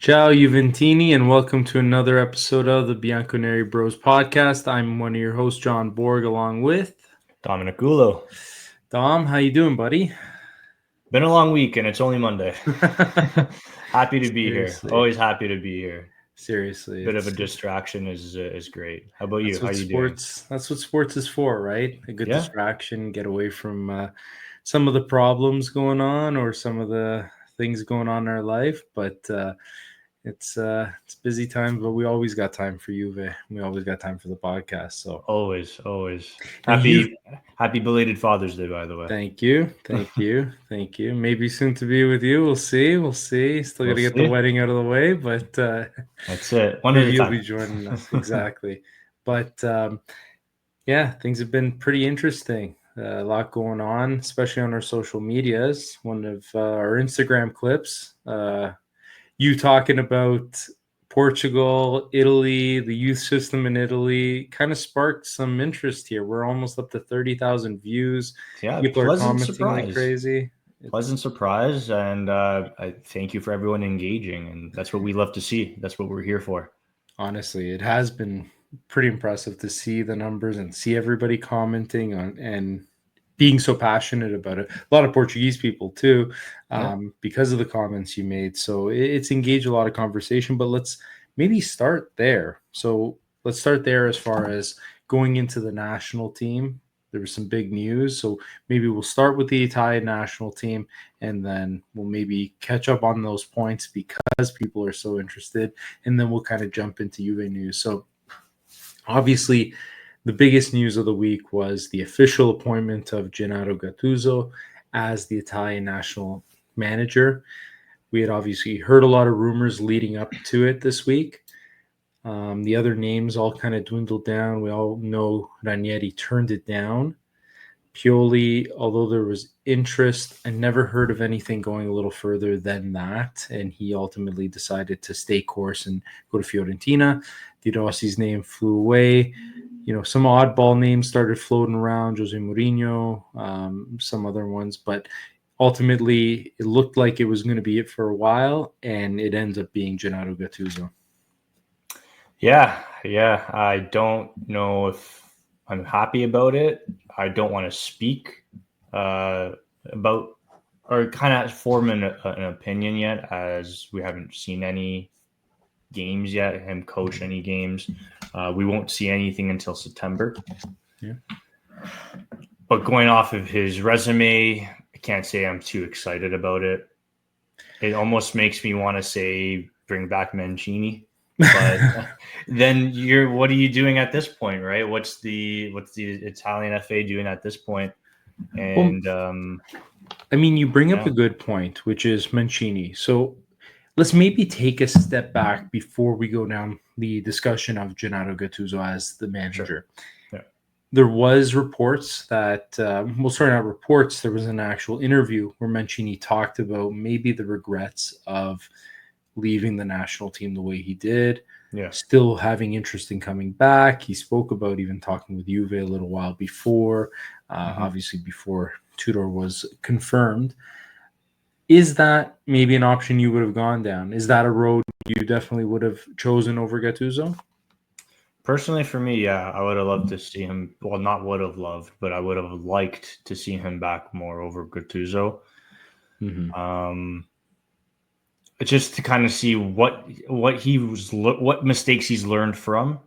Ciao, Juventini, and welcome to another episode of the Bianconeri Bros podcast. I'm one of your hosts, John Borg, along with Dominic Gulo. Dom. How you doing, buddy? Been a long week, and it's only Monday. Happy to be here. Seriously. Always happy to be here. Seriously, Bit of a distraction is great. How about you? How you doing? That's what sports is for, right? A good Yeah. distraction, get away from some of the problems going on or some of the things going on in our life. But it's busy time, but we always got time for Juve. We always got time for the podcast. So Always. And Happy belated Father's Day, by the way. Thank you. Maybe soon to be with you. We'll see. Still got to get the see. wedding out of the way, but That's it. One at maybe a you'll time. be joining us. Exactly. But yeah, things have been pretty interesting. A lot going on, especially on our social medias. One of our Instagram clips, you talking about Portugal, Italy, the youth system in Italy kind of sparked some interest here. We're almost up to 30,000 views. Yeah, People are pleasant commenting surprise. like crazy. Pleasant surprise, and I thank you for everyone engaging, and that's what we love to see. That's what we're here for. Honestly, it has been pretty impressive to see the numbers and see everybody commenting on and being so passionate about it. A lot of Portuguese people too, because of the comments you made. So it's engaged a lot of conversation, but let's maybe start there. So let's start there as far as going into the national team. There was some big news. So maybe we'll start with the Italian national team and then we'll maybe catch up on those points because people are so interested. And then we'll kind of jump into Juve news. So obviously, the biggest news of the week was the official appointment of Gennaro Gattuso as the Italian national manager. We had obviously heard a lot of rumors leading up to it this week. The other names all kind of dwindled down. We all know Ranieri turned it down. Pioli, although there was interest, I never heard of anything going a little further than that. And he ultimately decided to stay course and go to Fiorentina. Di Rossi's name flew away. Some oddball names started floating around, Jose Mourinho, some other ones, but ultimately it looked like it was going to be it for a while, and it ends up being Gennaro Gattuso. Yeah. I don't know if I'm happy about it. I don't want to speak about or kind of form an opinion yet, as we haven't seen any games yet, him coach any games. We won't see anything until September. Yeah. But going off of his resume, I can't say I'm too excited about it. It almost makes me want to say bring back Mancini. But then what are you doing at this point, right? What's the Italian FA doing at this point? And you bring up a good point, which is Mancini. So let's maybe take a step back before we go down the discussion of Gennaro Gattuso as the manager. Sure. Yeah. There was reports that, there was an actual interview where Mancini talked about maybe the regrets of leaving the national team the way he did, still having interest in coming back. He spoke about even talking with Juve a little while before, obviously before Tudor was confirmed. Is that maybe an option you would have gone down? Is that a road you definitely would have chosen over Gattuso? Personally, for me, yeah, I would have loved to see him. Well, not would have loved, but I would have liked to see him back more over Gattuso. Just to kind of see what mistakes he's learned from,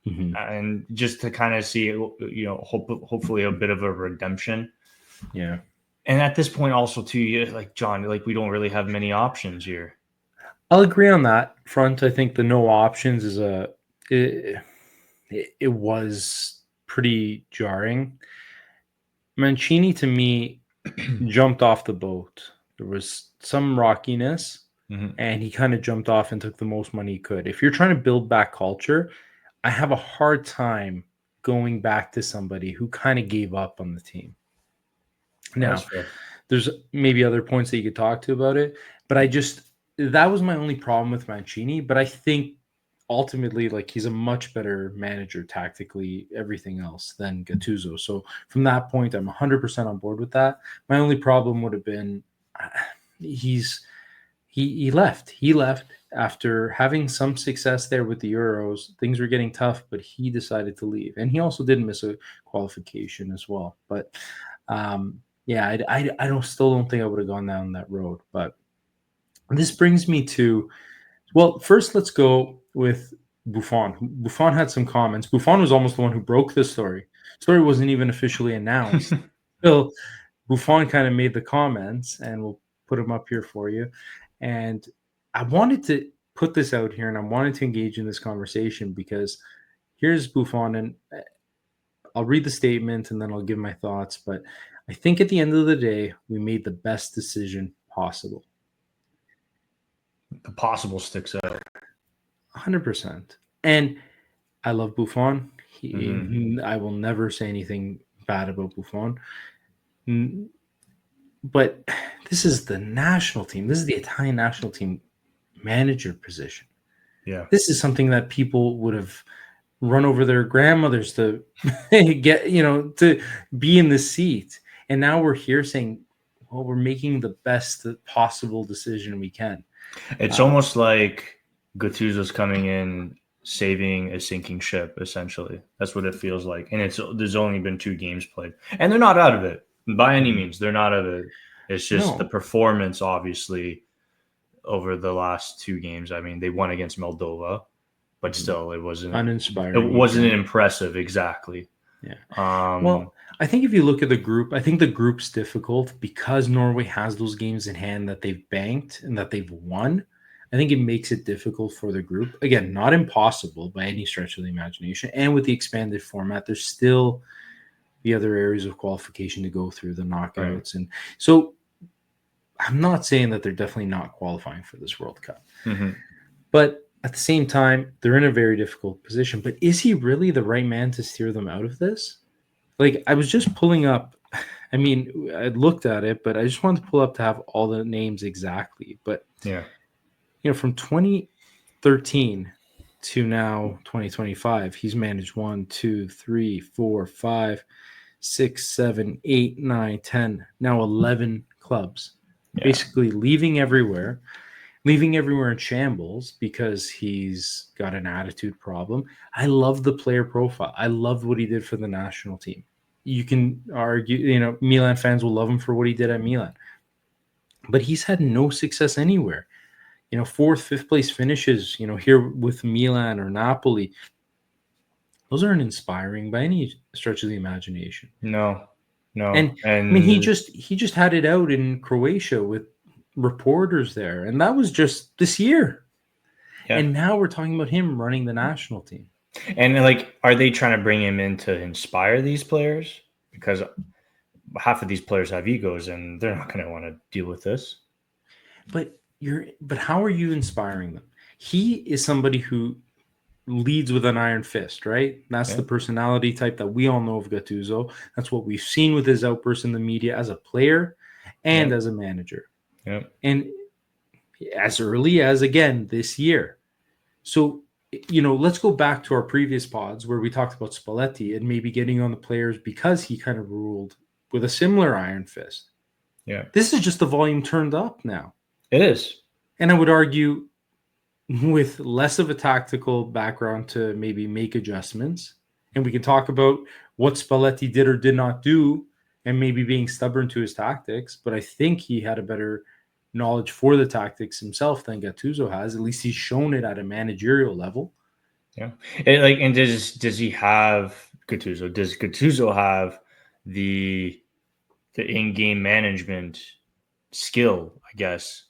and just to kind of see, hopefully a bit of a redemption. Yeah. And at this point, also too, like John, like we don't really have many options here. I'll agree on that front. I think the no options is it was pretty jarring. Mancini, to me, jumped off the boat. There was some rockiness, and he kind of jumped off and took the most money he could. If you're trying to build back culture, I have a hard time going back to somebody who kind of gave up on the team. Now, there's maybe other points that you could talk to about it, but that was my only problem with Mancini. But I think ultimately, like, he's a much better manager tactically, everything else, than Gattuso. So from that point, I'm 100% on board with that. My only problem would have been he's He left. He left after having some success there with the Euros. Things were getting tough, but he decided to leave. And he also did miss a qualification as well. But yeah, I don't still don't think I would have gone down that road. But this brings me to, well, first let's go with Buffon. Buffon had some comments. Buffon was almost the one who broke the story. Story wasn't even officially announced. Still, Buffon kind of made the comments, and we'll put them up here for you. And I wanted to put this out here, and I wanted to engage in this conversation because here's Buffon, and I'll read the statement and then I'll give my thoughts. But I think at the end of the day, we made the best decision possible. The possible sticks out. 100%. And I love Buffon. I will never say anything bad about Buffon. But this is the national team. This is the Italian national team manager position. Yeah. This is something that people would have run over their grandmothers to get, to be in the seat. And now we're here saying, well, we're making the best possible decision we can. It's almost like Gattuso's coming in, saving a sinking ship, essentially. That's what it feels like. And there's only been 2 games played. And they're not out of it. By any means, they're not out of it. It's just the performance, obviously, over the last 2 games. I mean, they won against Moldova, but still, it wasn't uninspiring. It wasn't impressive, exactly. Yeah. Well, I think if you look at the group, I think the group's difficult because Norway has those games in hand that they've banked and that they've won. I think it makes it difficult for the group. Again, not impossible by any stretch of the imagination. And with the expanded format, there's still the other areas of qualification to go through, the knockouts. Right. And so I'm not saying that they're definitely not qualifying for this World Cup. Mm-hmm. But at the same time, they're in a very difficult position. But is he really the right man to steer them out of this? Like, I was just pulling up. I mean, I looked at it, but I just wanted to pull up to have all the names exactly. But, from 2013 to now 2025, he's managed 1, 2, 3, 4, 5, 6, 7, 8, 9, 10, now 11 clubs. Yeah. Basically leaving everywhere in shambles because he's got an attitude problem. I love the player profile. I loved what he did for the national team. You can argue, Milan fans will love him for what he did at Milan. But he's had no success anywhere. 4th, 5th place finishes, here with Milan or Napoli. Those aren't inspiring by any stretch of the imagination. No. And I mean, he just had it out in Croatia with reporters there, and that was just this year. Yeah. And now we're talking about him running the national team. And are they trying to bring him in to inspire these players? Because half of these players have egos, and they're not going to want to deal with this. But how are you inspiring them? He is somebody who leads with an iron fist, right? That's the personality type that we all know of Gattuso. That's what we've seen with his outbursts in the media as a player and as a manager. Yeah. And as early as, again, this year. So, let's go back to our previous pods where we talked about Spalletti and maybe getting on the players because he kind of ruled with a similar iron fist. Yeah. This is just the volume turned up now. It is. And I would argue with less of a tactical background to maybe make adjustments. And we can talk about what Spalletti did or did not do and maybe being stubborn to his tactics. But I think he had a better knowledge for the tactics himself than Gattuso has. At least he's shown it at a managerial level. Yeah. And does he have Gattuso? Does Gattuso have the in-game management skill, I guess,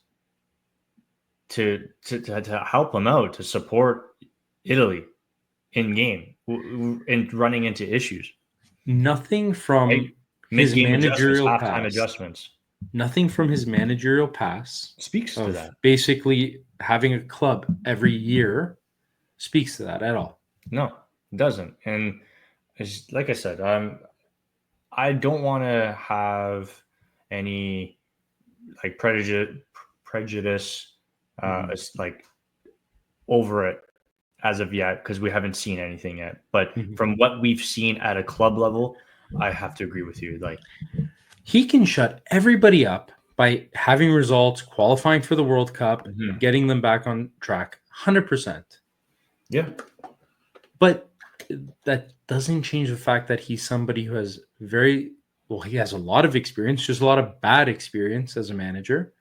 to help him out, to support Italy in game and running into issues? Nothing from his managerial halftime adjustments. Nothing from his managerial pass speaks to that. Basically, having a club every year speaks to that at all. No, it doesn't. And it's, like I said, I don't want to have any prejudice over it as of yet, because we haven't seen anything yet. But from what we've seen at a club level, I have to agree with you. He can shut everybody up by having results, qualifying for the World Cup, Mhm. getting them back on track, 100%. Yeah. But that doesn't change the fact that he's somebody who has he has a lot of experience, just a lot of bad experience as a manager.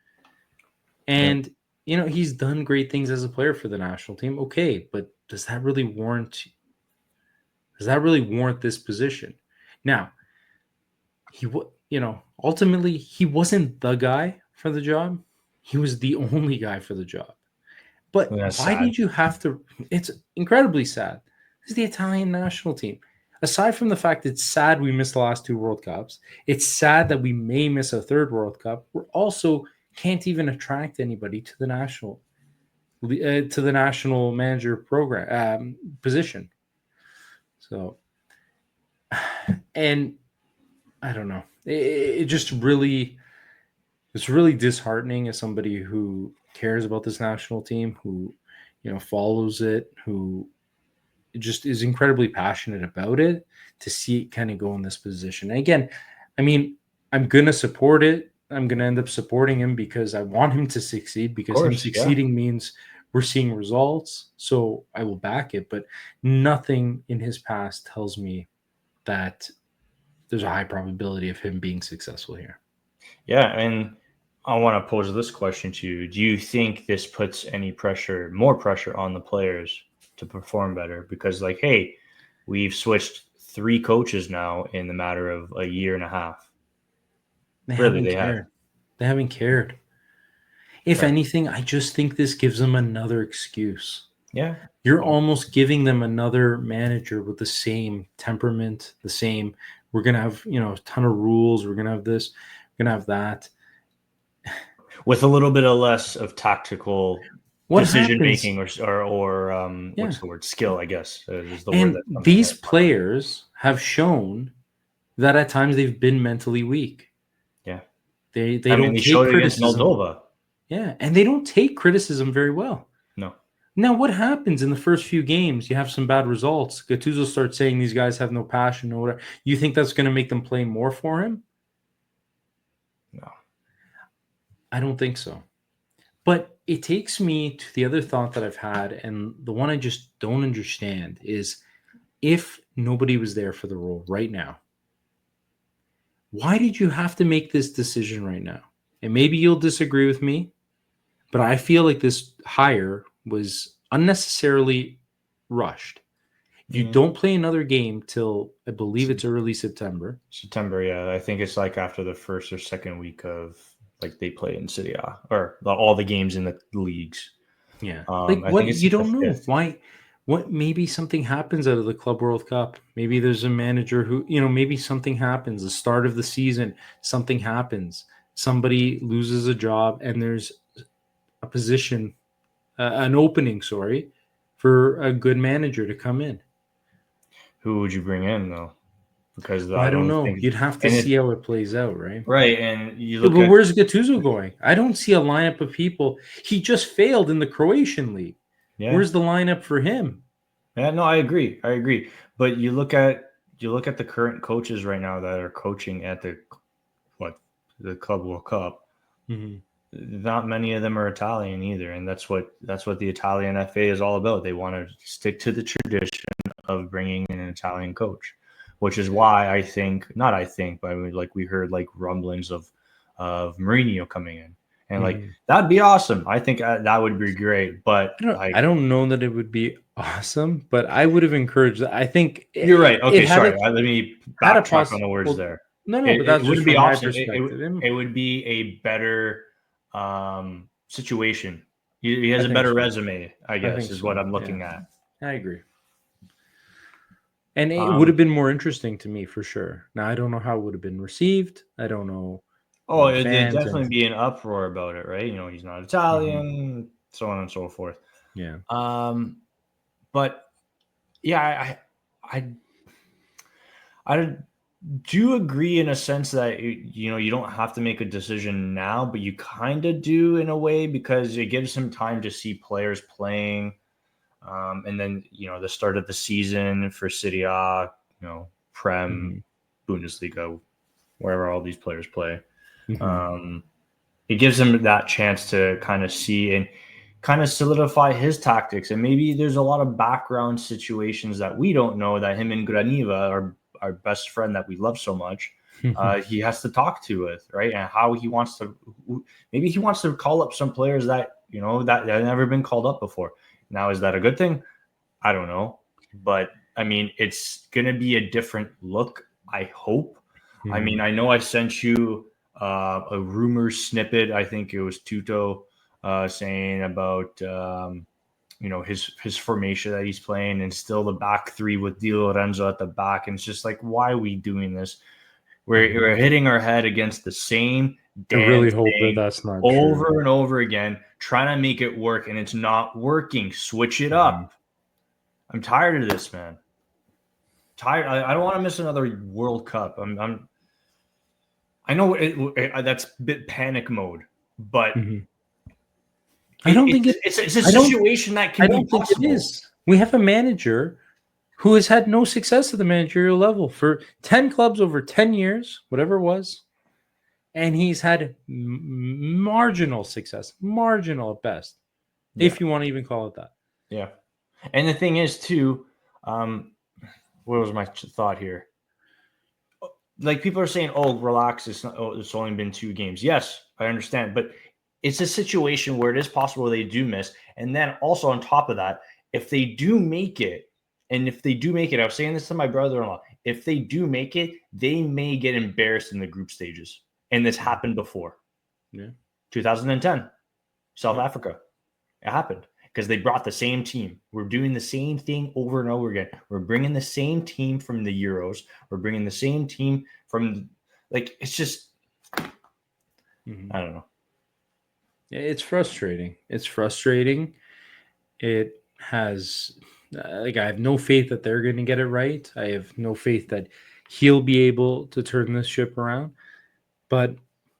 And, he's done great things as a player for the national team. Okay, but does that really warrant this position? Now, ultimately he wasn't the guy for the job. He was the only guy for the job. But That's why sad. did you have to? It's incredibly sad. This is the Italian national team. Aside from the fact it's sad we missed the last 2 World Cups, it's sad that we may miss a 3rd World Cup. We're also can't even attract anybody to the national manager program position. So, and I don't know. It's really disheartening as somebody who cares about this national team, who follows it, who just is incredibly passionate about it, to see it kind of go in this position. And again, I mean, I'm gonna support it. I'm gonna end up supporting him because I want him to succeed, because him Course, yeah. succeeding means we're seeing results. So I will back it. But nothing in his past tells me that there's a high probability of him being successful here. Yeah, and I want to pose this question to you. Do you think this puts any more pressure on the players to perform better? Because, like, hey, we've switched 3 coaches now in the matter of a year and a half. They Really, haven't they have. cared. They haven't cared. If Okay. anything, I just think this gives them another excuse. Yeah. You're Well, almost giving them another manager with the same temperament, we're going to have, a ton of rules. We're going to have this, we're going to have that. with a little bit of less of tactical What decision happens? making or Yeah. what's the word? Skill, I guess, is the word And that comes to these mind. players have shown that at times they've been mentally weak. Yeah. They I mean, don't they take showed it against criticism. Moldova. Yeah. And they don't take criticism very well. No. Now, what happens in the first few games? You have some bad results. Gattuso starts saying these guys have no passion or whatever. You think that's going to make them play more for him? No. I don't think so. But it takes me to the other thought that I've had, and the one I just don't understand is, if nobody was there for the role right now, why did you have to make this decision right now? And maybe you'll disagree with me, but I feel like this hire was unnecessarily rushed. You Mm. don't play another game till, I believe it's early September. September, yeah. I think it's like after the first or second week of, like, they play in Serie A, or all the games in the leagues. Yeah. I think it's You like the don't know. 5th. Why? What? Maybe something happens out of the Club World Cup. Maybe there's a manager who, maybe something happens. The start of the season, something happens. Somebody loses a job and there's a position, an opening, for a good manager to come in. Who would you bring in, though? Because Well, I I don't don't know. think, You'd have to and see it, how it plays out, right? right. And you Yeah, look but at, where's Gattuso going? I don't see a lineup of people. He just failed in the Croatian league. yeah, Where's the lineup for him? yeah, no, I agree. I agree. But you look at the current coaches right now that are coaching at the Club World Cup. Mm-hmm. Not many of them are Italian either, and that's what the Italian FA is all about. They want to stick to the tradition of bringing in an Italian coach, which is why I think, not I think, but I mean, like, we heard like rumblings of Mourinho coming in, and like Mm-hmm. that'd be awesome. I think that would be great, but I don't know that it would be awesome, but I would have encouraged that. I think you're right. it Okay, had sorry. a Let me had a backtrack on the words well, there. no, It, but it that's just wouldn't be from my awesome. It, perspective. it would be a better situation. He has I a think better so. resume, I I guess, think is what so. I'm Yeah, looking at. I agree. And it would have Um, been more interesting to me for sure. Now I don't know how it would have been received. I don't know, oh, there'd fans and definitely be an uproar about it, right? He's not Mhm. Italian, so on and so forth. Yeah. But yeah, I I do agree in a sense that you don't have to make a decision now, but you kind of do in a way, because it gives him time to see players playing, and then the start of the season for Serie A, Prem, Mhm. Bundesliga, wherever all these players play. Mhm. Um, It gives him that chance to kind of see and kind of solidify his tactics. And maybe there's a lot of background situations that we don't know that him and Graniva, our best friend that we love so much, he has to talk to with, right? And how he wants to, maybe he wants to call up some players that, that have never been called up before. Now, is that a good thing? I don't know. But I mean, it's going to be a different look, I hope. I mean, I know I sent you a rumor snippet. I think it was Tuto saying about his formation that he's playing, and still the back three with Di Lorenzo at the back. And it's just like, why are we doing this? We're hitting our head against the same damn I really hope thing that's not over true. and over again, trying to make it work, and it's not working. Switch it up. I'm tired of this, man. Tired. I don't want to miss another World Cup. I know that's a bit panic mode, but I don't think it's a situation that can be possible. Think it is. We have a manager who has had no success at the managerial level for 10 clubs over 10 years, whatever it was. And he's had marginal success, marginal at best, if you want to even call it that. Yeah. And the thing is, too, what was my thought here? Like, people are saying, oh, relax, it's only been 2 games. Yes, I understand. But it's a situation where it is possible they do miss. And then also on top of that, if they do make it, I was saying this to my brother-in-law, if they do make it, they may get embarrassed in the group stages. And this happened before. Yeah. 2010, South Africa. It happened because they brought the same team. We're doing the same thing over and over again. We're bringing the same team from the Euros. We're bringing the same team from, it's just, I don't know. It's frustrating. It has, I have no faith that they're going to get it right. I have no faith that he'll be able to turn this ship around. But,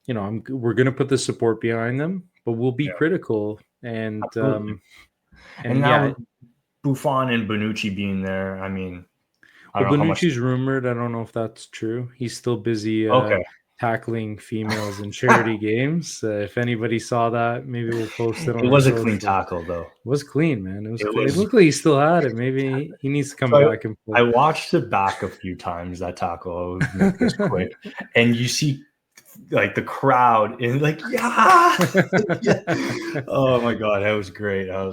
we're going to put the support behind them, but we'll be critical. And now Buffon and Bonucci being there, I mean, Bonucci's rumored. I don't know if that's true. He's still busy tackling females in charity games. If anybody saw that, maybe we'll post it on It was a clean tackle, though. It was clean, man. It looked like he still had it. Maybe he needs to come back and play. I watched it back a few times, that tackle. I would make this quick. And you see the crowd and yeah. Oh my God, that was great. It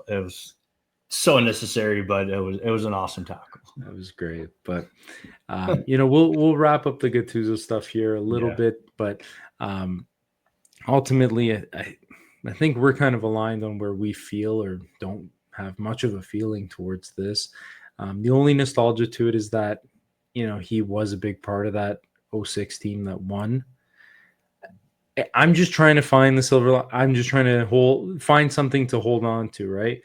was so unnecessary, but it was an awesome tackle. That was great. But we'll wrap up the Gattuso stuff here a little bit, but ultimately I think we're kind of aligned on where we feel or don't have much of a feeling towards this. The only nostalgia to it is that he was a big part of that 06 team that won. I'm just trying to find the silver. I'm just trying to find something to hold on to, right?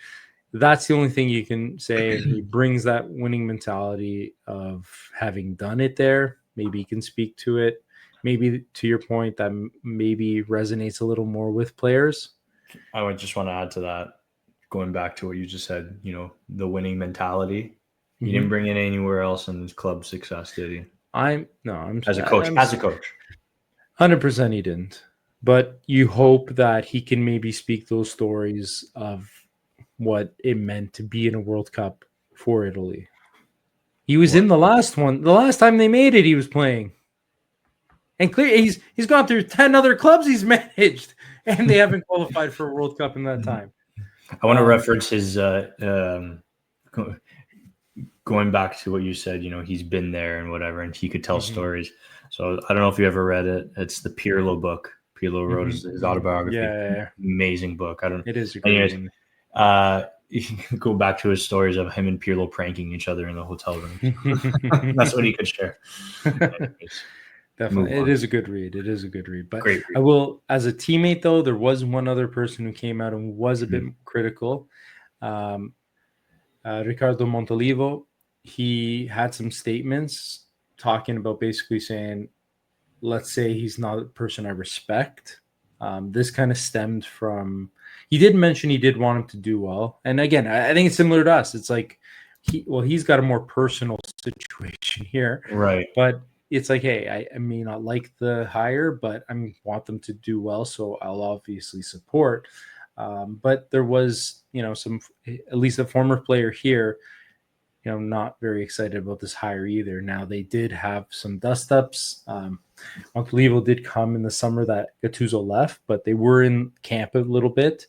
That's the only thing you can say. And he brings that winning mentality of having done it there. Maybe he can speak to it. Maybe to your point, that maybe resonates a little more with players. I would just want to add to that, going back to what you just said, the winning mentality. He didn't bring it anywhere else in his club success, did he? I'm as a coach. 100% he didn't. But you hope that he can maybe speak those stories of what it meant to be in a World Cup for Italy. He was in the last one. The last time they made it, he was playing. And clearly, he's gone through 10 other clubs he's managed, and they haven't qualified for a World Cup in that time. I want to reference his going back to what you said, he's been there and whatever, and he could tell stories. So I don't know if you ever read it. It's the Pirlo book. Pirlo wrote his autobiography. Yeah. Amazing book. It is a great one. You can go back to his stories of him and Pirlo pranking each other in the hotel room. That's what he could share. Definitely. It is a good read. But great read. I will, as a teammate, though, there was one other person who came out and was a bit critical. Ricardo Montolivo. He had some statements talking about basically saying, let's say he's not a person I respect. This kind of stemmed from, he did mention he did want him to do well. And again, I think it's similar to us. It's like, he's got a more personal situation here. Right. But, it's like, hey, I may not like the hire, but I want them to do well, so I'll obviously support. But there was, some, at least a former player here, not very excited about this hire either. Now they did have some dust ups. Montolivo did come in the summer that Gattuso left, but they were in camp a little bit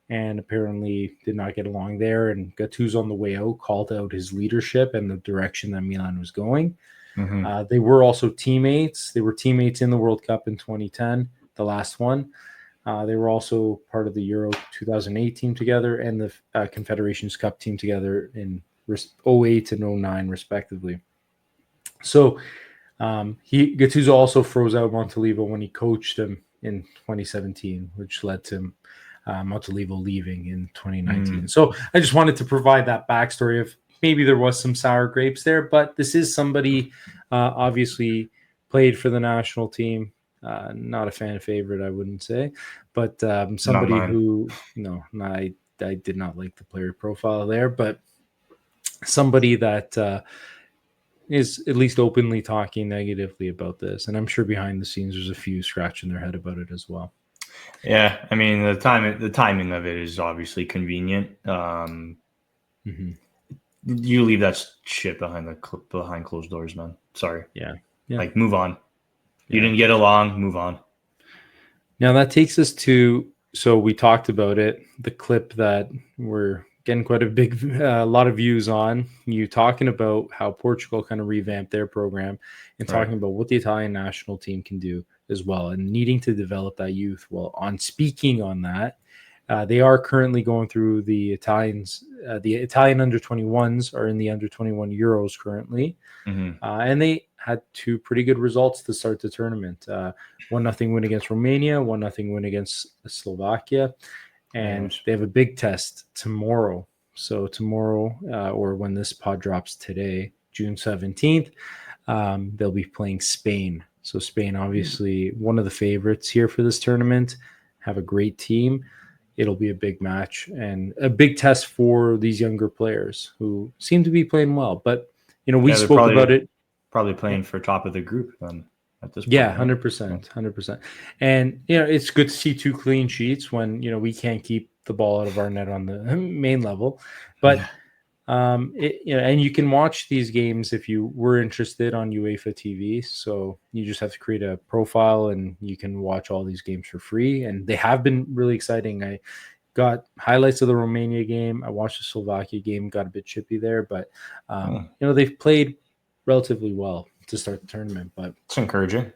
and apparently did not get along there. And Gattuso on the way out called out his leadership and the direction that Milan was going. Mm-hmm. They were also teammates. They were teammates in the World Cup in 2010, the last one. They were also part of the Euro 2008 team together and the Confederations Cup team together in 08 and 09, respectively. So Gattuso also froze out Montolivo when he coached him in 2017, which led to Montolivo leaving in 2019. So I just wanted to provide that backstory of maybe there was some sour grapes there, but this is somebody obviously played for the national team. Not a fan favorite, I wouldn't say, but somebody who, I did not like the player profile there, but somebody that is at least openly talking negatively about this. And I'm sure behind the scenes, there's a few scratching their head about it as well. Yeah. I mean, the timing of it is obviously convenient. You leave that shit behind closed doors, man. Sorry. Yeah. Like, move on. You didn't get along, move on. Now that takes us to, so we talked about it, the clip that we're getting quite a lot of views on, you talking about how Portugal kind of revamped their program and talking about what the Italian national team can do as well and needing to develop that youth. Well, on speaking on that, they are currently going through the Italians. The Italian under-21s are in the under-21 Euros currently. And they had two pretty good results to start the tournament. 1-0 win against Romania, 1-0 win against Slovakia. And they have a big test tomorrow. So tomorrow, or when this pod drops today, June 17th, they'll be playing Spain. So Spain, obviously, one of the favorites here for this tournament, have a great team. It'll be a big match and a big test for these younger players who seem to be playing well. But, we spoke about it. Probably playing for top of the group then. At this point, yeah, 100%. And, it's good to see 2 clean sheets when, we can't keep the ball out of our net on the main level. But, and you can watch these games if you were interested on UEFA TV. So you just have to create a profile and you can watch all these games for free. And they have been really exciting. I got highlights of the Romania game. I watched the Slovakia game, got a bit chippy there. But, they've played relatively well to start the tournament, but it's encouraging.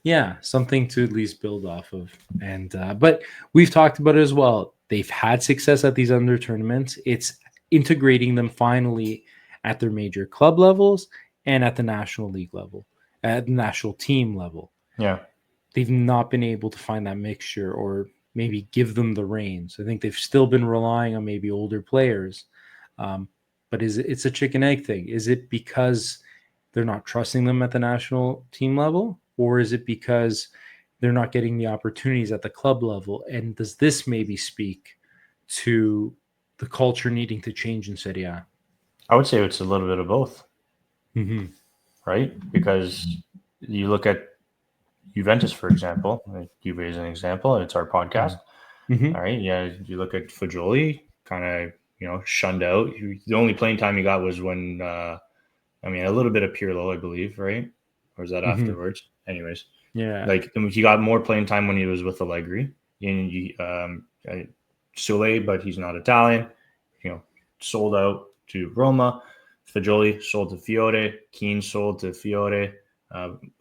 Yeah, something to at least build off of. And but we've talked about it as well. They've had success at these under tournaments. It's integrating them finally at their major club levels and at the national league level, at the national team level. Yeah, they've not been able to find that mixture or maybe give them the reins. I think they've still been relying on maybe older players. But it's a chicken egg thing? Is it because they're not trusting them at the national team level, or is it because they're not getting the opportunities at the club level? And does this maybe speak to the culture needing to change in Serie A? I would say it's a little bit of both, right? Because you look at Juventus, for example. Juve is an example, and it's our podcast. All right, yeah. You look at Fagioli, kind of shunned out. The only playing time he got was when, a little bit of Pirlo, I believe, right? Or was that afterwards? Anyways, yeah. Like he got more playing time when he was with Allegri. And Sule, but he's not Italian. Sold out to Roma. Fagioli sold to Fiore. Keane sold to Fiore.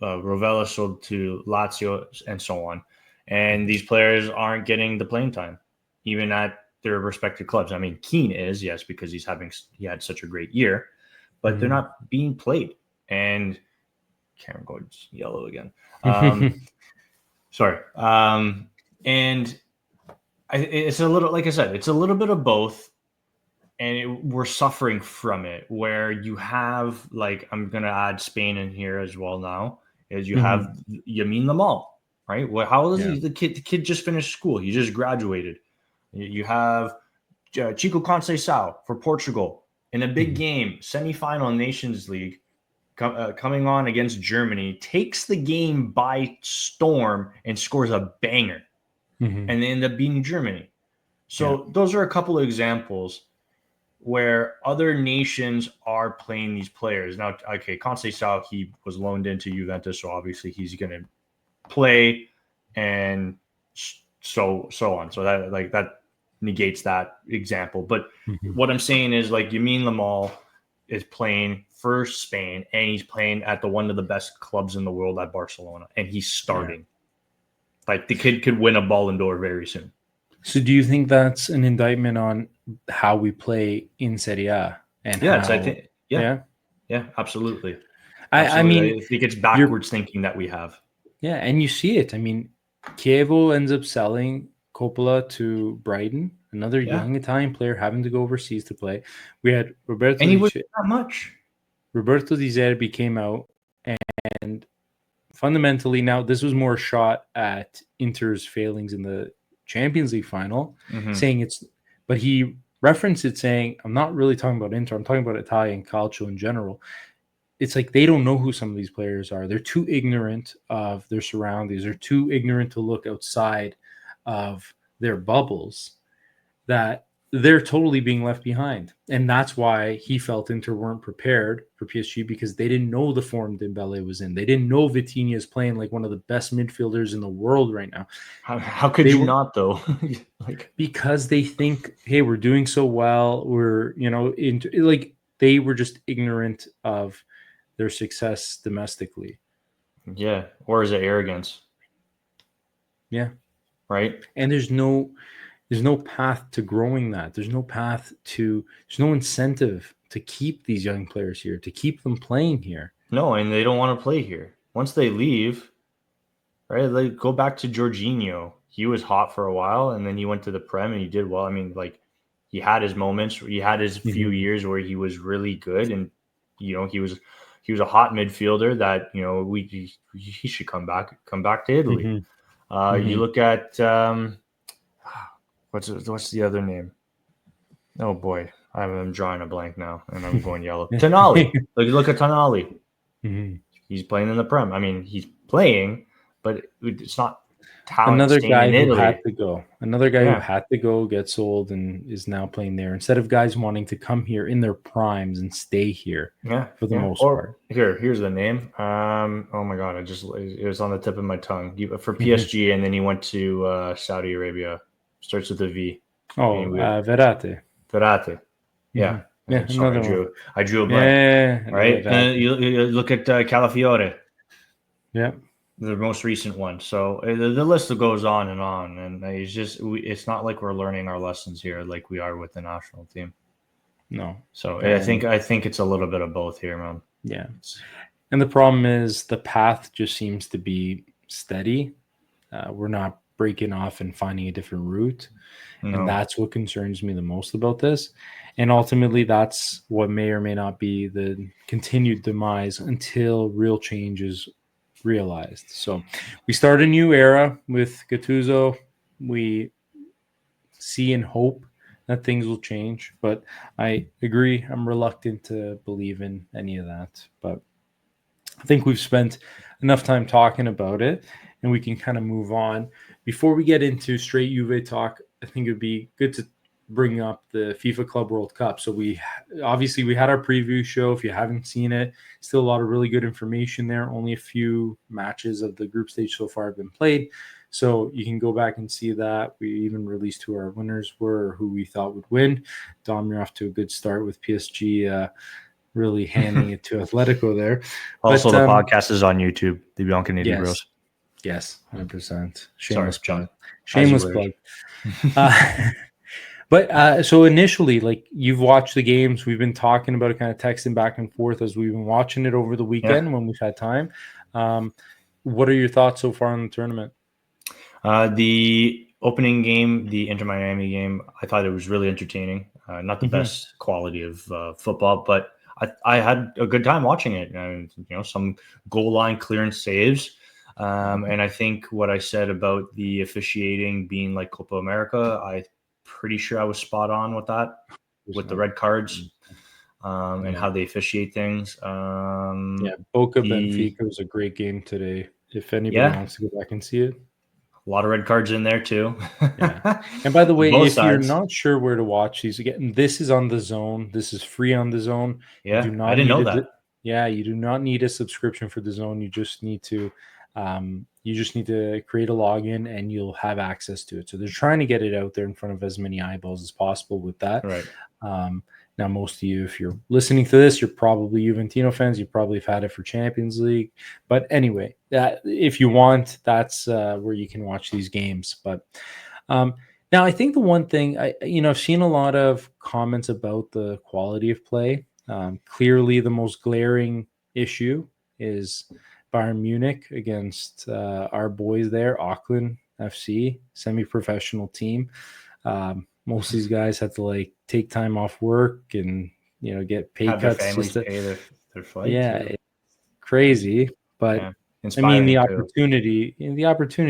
Rovella sold to Lazio, and so on. And these players aren't getting the playing time, even at their respective clubs. I mean, Keane is, yes, because he had such a great year, but they're not being played. And Cameron Gordon's yellow again. Sorry. And it's a little, like I said, it's a little bit of both. And we're suffering from it, where you have, like, I'm going to add Spain in here as well now, is you have Yamin Lamal, right? How old is he? The kid just finished school. He just graduated. You have Chico Conceição for Portugal in a big game, semifinal Nations League, coming on against Germany, takes the game by storm and scores a banger, and they end up beating Germany. So those are a couple of examples where other nations are playing these players. Now, okay, Conceição, he was loaned into Juventus, so obviously he's going to play, and so on. So that negates that example. But what I'm saying is, like, Yamin Lamal is playing for Spain, and he's playing at one of the best clubs in the world at Barcelona, and he's starting. Like, the kid could win a Ballon d'Or very soon. So do you think that's an indictment on how we play in Serie A? And Absolutely. I mean, I think it's backwards thinking that we have. Yeah, and you see it. I mean, Chievo ends up selling Coppola to Brighton, another young Italian player having to go overseas to play. We had Roberto. And he was not much. Roberto Di Zerbi came out, and fundamentally, now this was more a shot at Inter's failings in the Champions League final, saying but he referenced it saying, I'm not really talking about Inter, I'm talking about Italian calcio in general. It's like they don't know who some of these players are. They're too ignorant of their surroundings. They're too ignorant to look outside of their bubbles, that they're totally being left behind. And that's why he felt Inter weren't prepared for PSG, because they didn't know the form Dembele was in. They didn't know Vitinha is playing like one of the best midfielders in the world right now. How could you not, though? Because they think, hey, we're doing so well. We're, they were just ignorant of their success domestically. Yeah. Or is it arrogance? Yeah. Right. And there's no path to growing that. There's no incentive to keep these young players here, to keep them playing here. No, and they don't want to play here. Once they leave, right? Like, go back to Jorginho. He was hot for a while, and then he went to the Prem and he did well. I mean, like, he had his moments. He had his few years where he was really good, and he was a hot midfielder that he should come back to Italy. You look at what's the other name? Oh boy, I'm drawing a blank now, and I'm going yellow. Tonali. Look at Tonali. He's playing in the Prem. I mean, he's playing, but it's not talent. Another guy who Italy. had to go. Another guy who had to go, get sold, and is now playing there, instead of guys wanting to come here in their primes and stay here. For the most part. Here's the name. Oh my god, it was on the tip of my tongue. For PSG, and then he went to Saudi Arabia. Starts with a V. Oh, Verratti. Yeah. Yeah, I drew a blank. Right. And you look at Calafiore. Yeah. The most recent one. So the list goes on, and it's not like we're learning our lessons here like we are with the national team. No. So I think it's a little bit of both here, man. Yeah. And the problem is the path just seems to be steady. We're not breaking off and finding a different route. And that's what concerns me the most about this. And ultimately, that's what may or may not be the continued demise until real change is realized. So we start a new era with Gattuso. We see and hope that things will change. But I agree, I'm reluctant to believe in any of that. But I think we've spent enough time talking about it, and we can kind of move on. Before we get into straight Juve talk, I think it would be good to bring up the FIFA Club World Cup. So we had our preview show. If you haven't seen it, still a lot of really good information there. Only a few matches of the group stage so far have been played. So you can go back and see that. We even released who our winners were, or who we thought would win. Dom, you're off to a good start with PSG really handing it to Atletico there. Also, the podcast is on YouTube, the Bianconeri Bros. Yes, 100%. Shameless plug. But so initially, like, you've watched the games. We've been talking about it, kind of texting back and forth as we've been watching it over the weekend when we've had time. What are your thoughts so far on the tournament? The opening game, the Inter Miami game, I thought it was really entertaining. Not the best quality of football, but I had a good time watching it. And some goal line clearance saves. And I think what I said about the officiating being like Copa America, I'm pretty sure I was spot on with that, with the red cards. and how they officiate things. Boca Benfica was a great game today. If anybody wants to go back and see it. A lot of red cards in there too. And by the way, Both if sides. you're not sure where to watch these again, this is on the Zone. This is free on the Zone. Yeah, you do not I didn't know need that. you do not need a subscription for the Zone. You just need to create a login and you'll have access to it. So they're trying to get it out there in front of as many eyeballs as possible with that. Right. Now, most of you, if you're listening to this, you're probably Juventino fans. You probably have had it for Champions League. But anyway, if you want, that's where you can watch these games. But now, I think the one thing I've seen a lot of comments about the quality of play. Clearly, the most glaring issue is Bayern Munich against our boys there, Auckland FC, semi-professional team. Most of these guys have to take time off work and get pay have cuts. Their families pay their flight. Yeah, it's crazy, but inspiring the opportunity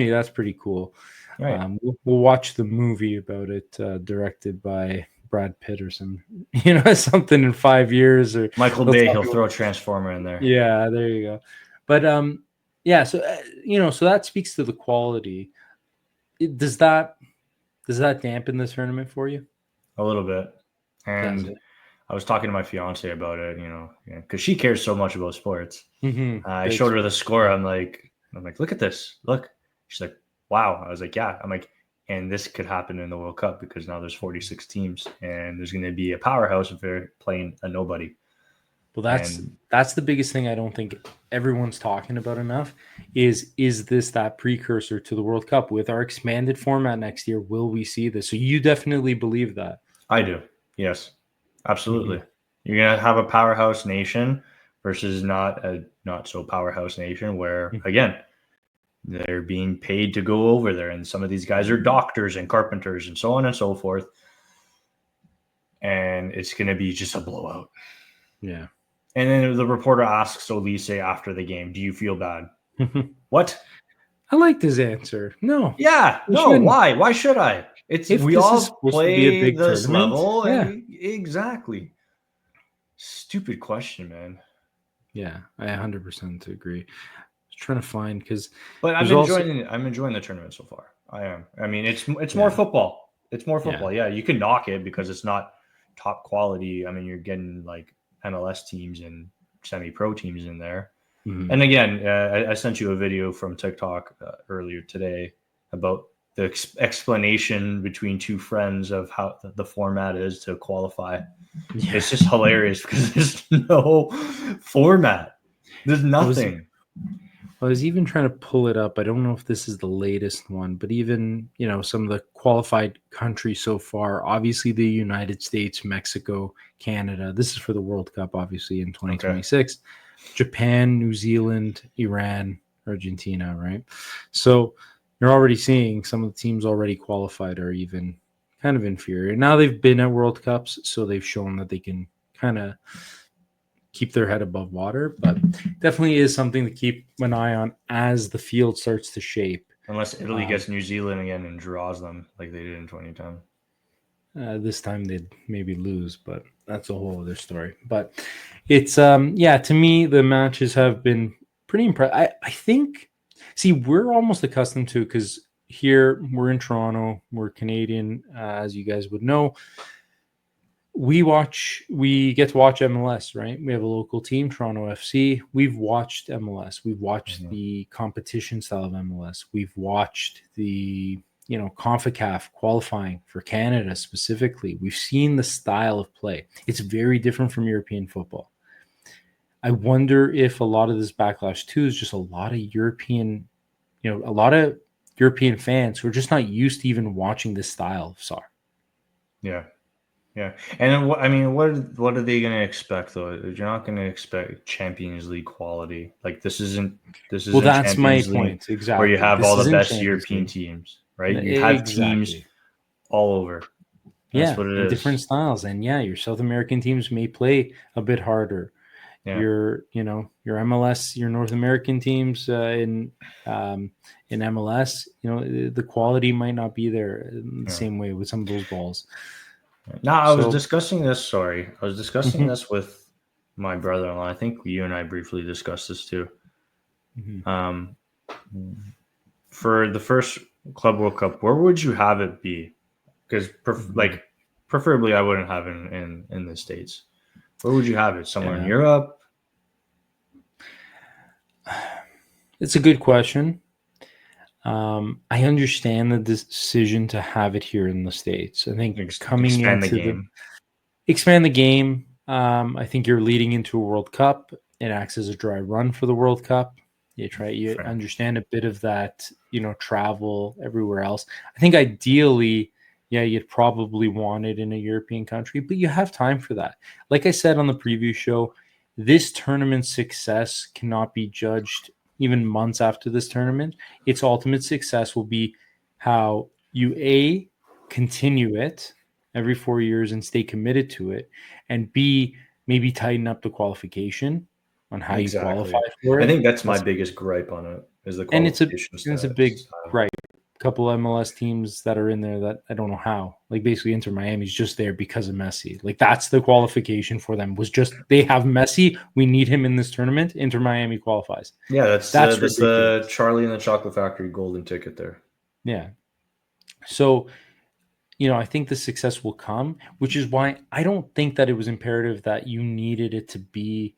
that's pretty cool. Right. We'll watch the movie about it, directed by Brad Pitt or something in 5 years. Or Michael Bay, he'll throw a Transformer in there. Yeah, there you go. But so that speaks to the quality. Does that dampen the tournament for you? A little bit. And I was talking to my fiance about it, because she cares so much about sports. Mm-hmm. I showed her the score. I'm like, look at this. Look. She's like, wow. I was like, yeah. I'm like, and this could happen in the World Cup because now there's 46 teams and there's going to be a powerhouse if they're playing a nobody. Well, that's the biggest thing I don't think everyone's talking about enough is this that precursor to the World Cup? With our expanded format next year, will we see this? So you definitely believe that? I do. Yes, absolutely. Mm-hmm. You're going to have a powerhouse nation versus not a not so powerhouse nation where, again, they're being paid to go over there. And some of these guys are doctors and carpenters and so on and so forth. And it's going to be just a blowout. Yeah. And then the reporter asks Olise after the game, do you feel bad? What? I liked his answer. No. Yeah. No. Why? Why should I? We all play this level. Yeah. Exactly. Stupid question, man. Yeah, I 100% agree. Trying to find but I'm enjoying the tournament so far. I am. I mean, it's more football. It's more football. Yeah, you can knock it because it's not top quality. I mean, you're getting MLS teams and semi-pro teams in there. Mm-hmm. And again, I sent you a video from TikTok earlier today about the explanation between two friends of how the format is to qualify. Yeah. It's just hilarious because there's no format. There's nothing. I was even trying to pull it up. I don't know if this is the latest one, but even, some of the qualified countries so far, obviously the United States, Mexico, Canada. This is for the World Cup, obviously, in 2026. Okay. Japan, New Zealand, Iran, Argentina, right? So you're already seeing some of the teams already qualified are even kind of inferior. Now they've been at World Cups, so they've shown that they can kind of keep their head above water, but definitely is something to keep an eye on as the field starts to shape. Unless Italy gets New Zealand again and draws them like they did in 2010. This time they'd maybe lose, but that's a whole other story. But it's, to me, the matches have been pretty impressive. I think, we're almost accustomed to, because here we're in Toronto, we're Canadian, as you guys would know. We get to watch MLS, right? We have a local team, Toronto FC. We've watched MLS. We've watched the competition style of MLS. We've watched the, CONCACAF qualifying for Canada specifically. We've seen the style of play. It's very different from European football. I wonder if a lot of this backlash too is just a lot of European fans who are just not used to even watching this style of soccer. Yeah. Yeah, and I mean, what are they going to expect though? You're not going to expect Champions League quality. This isn't. Well, that's Champions my point. Exactly. Where you have all the best European teams, right? You have teams all over. That's what it is. Different styles, and your South American teams may play a bit harder. Yeah. Your MLS, your North American teams in MLS, the quality might not be there in the same way with some of those balls. No, I was So discussing this. Sorry, I was discussing mhm, this with my brother-in-law. I think you and I briefly discussed this too. mhm. Um, for the first Club World Cup, where would you have it be? Because Mhm. preferably, I wouldn't have it in the States. Where would you have it? Somewhere in Yeah, Europe? it's a good question. I understand the decision to have it here in the States. I think coming Expand the into the game. expand the game. I think you're leading into a World Cup. It acts as a dry run for the World Cup. You Fair. understand a bit of that, travel everywhere else. I think ideally, yeah, you'd probably want it in a European country, but you have time for that. Like I said on the preview show, this tournament's success cannot be judged even months after this tournament. Its ultimate success will be how you continue it every 4 years and stay committed to it, and B, maybe tighten up the qualification on how you qualify Exactly. for I it. think that's my That's biggest gripe on it is the and it's a qualification it's a big style. right. Couple MLS teams that are in there that I don't know how. Like basically Inter Miami's just there because of Messi. Like that's the qualification for them, was just they have Messi. We need him in this tournament. Inter Miami qualifies. Yeah, That's that's the ridiculous. Charlie and the Chocolate Factory golden ticket there. Yeah. So I think the success will come, which is why I don't think that it was imperative that you needed it to be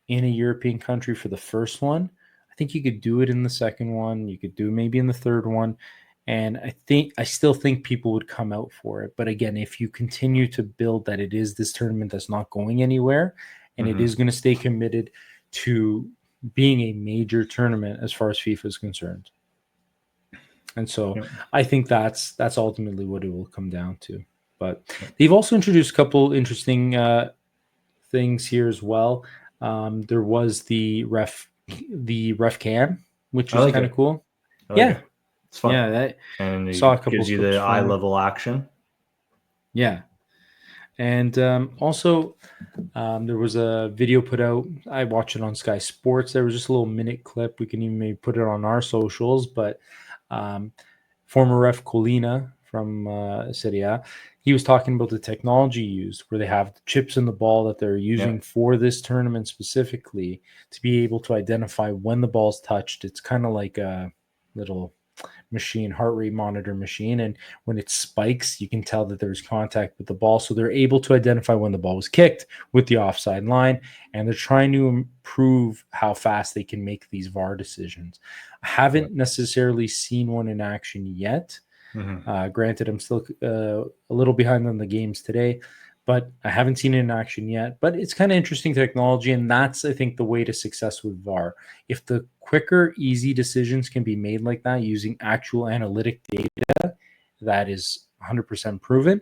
in a European country for the first one. I think you could do it in the second one. You could do maybe in the third one. And I still think people would come out for it. But again, if you continue to build that it is this tournament that's not going anywhere and it Hmm. is going to stay committed to being a major tournament as far as FIFA is concerned. And so Yep. I think that's ultimately what it will come down to. But they've also introduced a couple interesting things here as well. There was the ref cam, which I is like kind of it. cool. I like Yeah, it. It's fun. yeah. That And saw a it couple gives you clips the eye from it. level action. Yeah, and also there was a video put out. I watched it on Sky Sports. There was just a little minute clip. We can even maybe put it on our socials. But um, former ref Colina from Serie A, he was talking about the technology used, where they have the chips in the ball that they're Yeah. using for this tournament specifically to be able to identify when the ball's touched. It's kind of like a little machine, heart rate monitor machine. And when it spikes, you can tell that there's contact with the ball. So they're able to identify when the ball was kicked with the offside line. And they're trying to improve how fast they can make these VAR decisions. I Yeah. haven't necessarily seen one in action yet. Hmm. Granted, I'm still a little behind on the games today, but I haven't seen it in action yet. But it's kind of interesting technology, and that's, I think, the way to success with VAR. If the quicker, easy decisions can be made like that using actual analytic data that is 100% proven,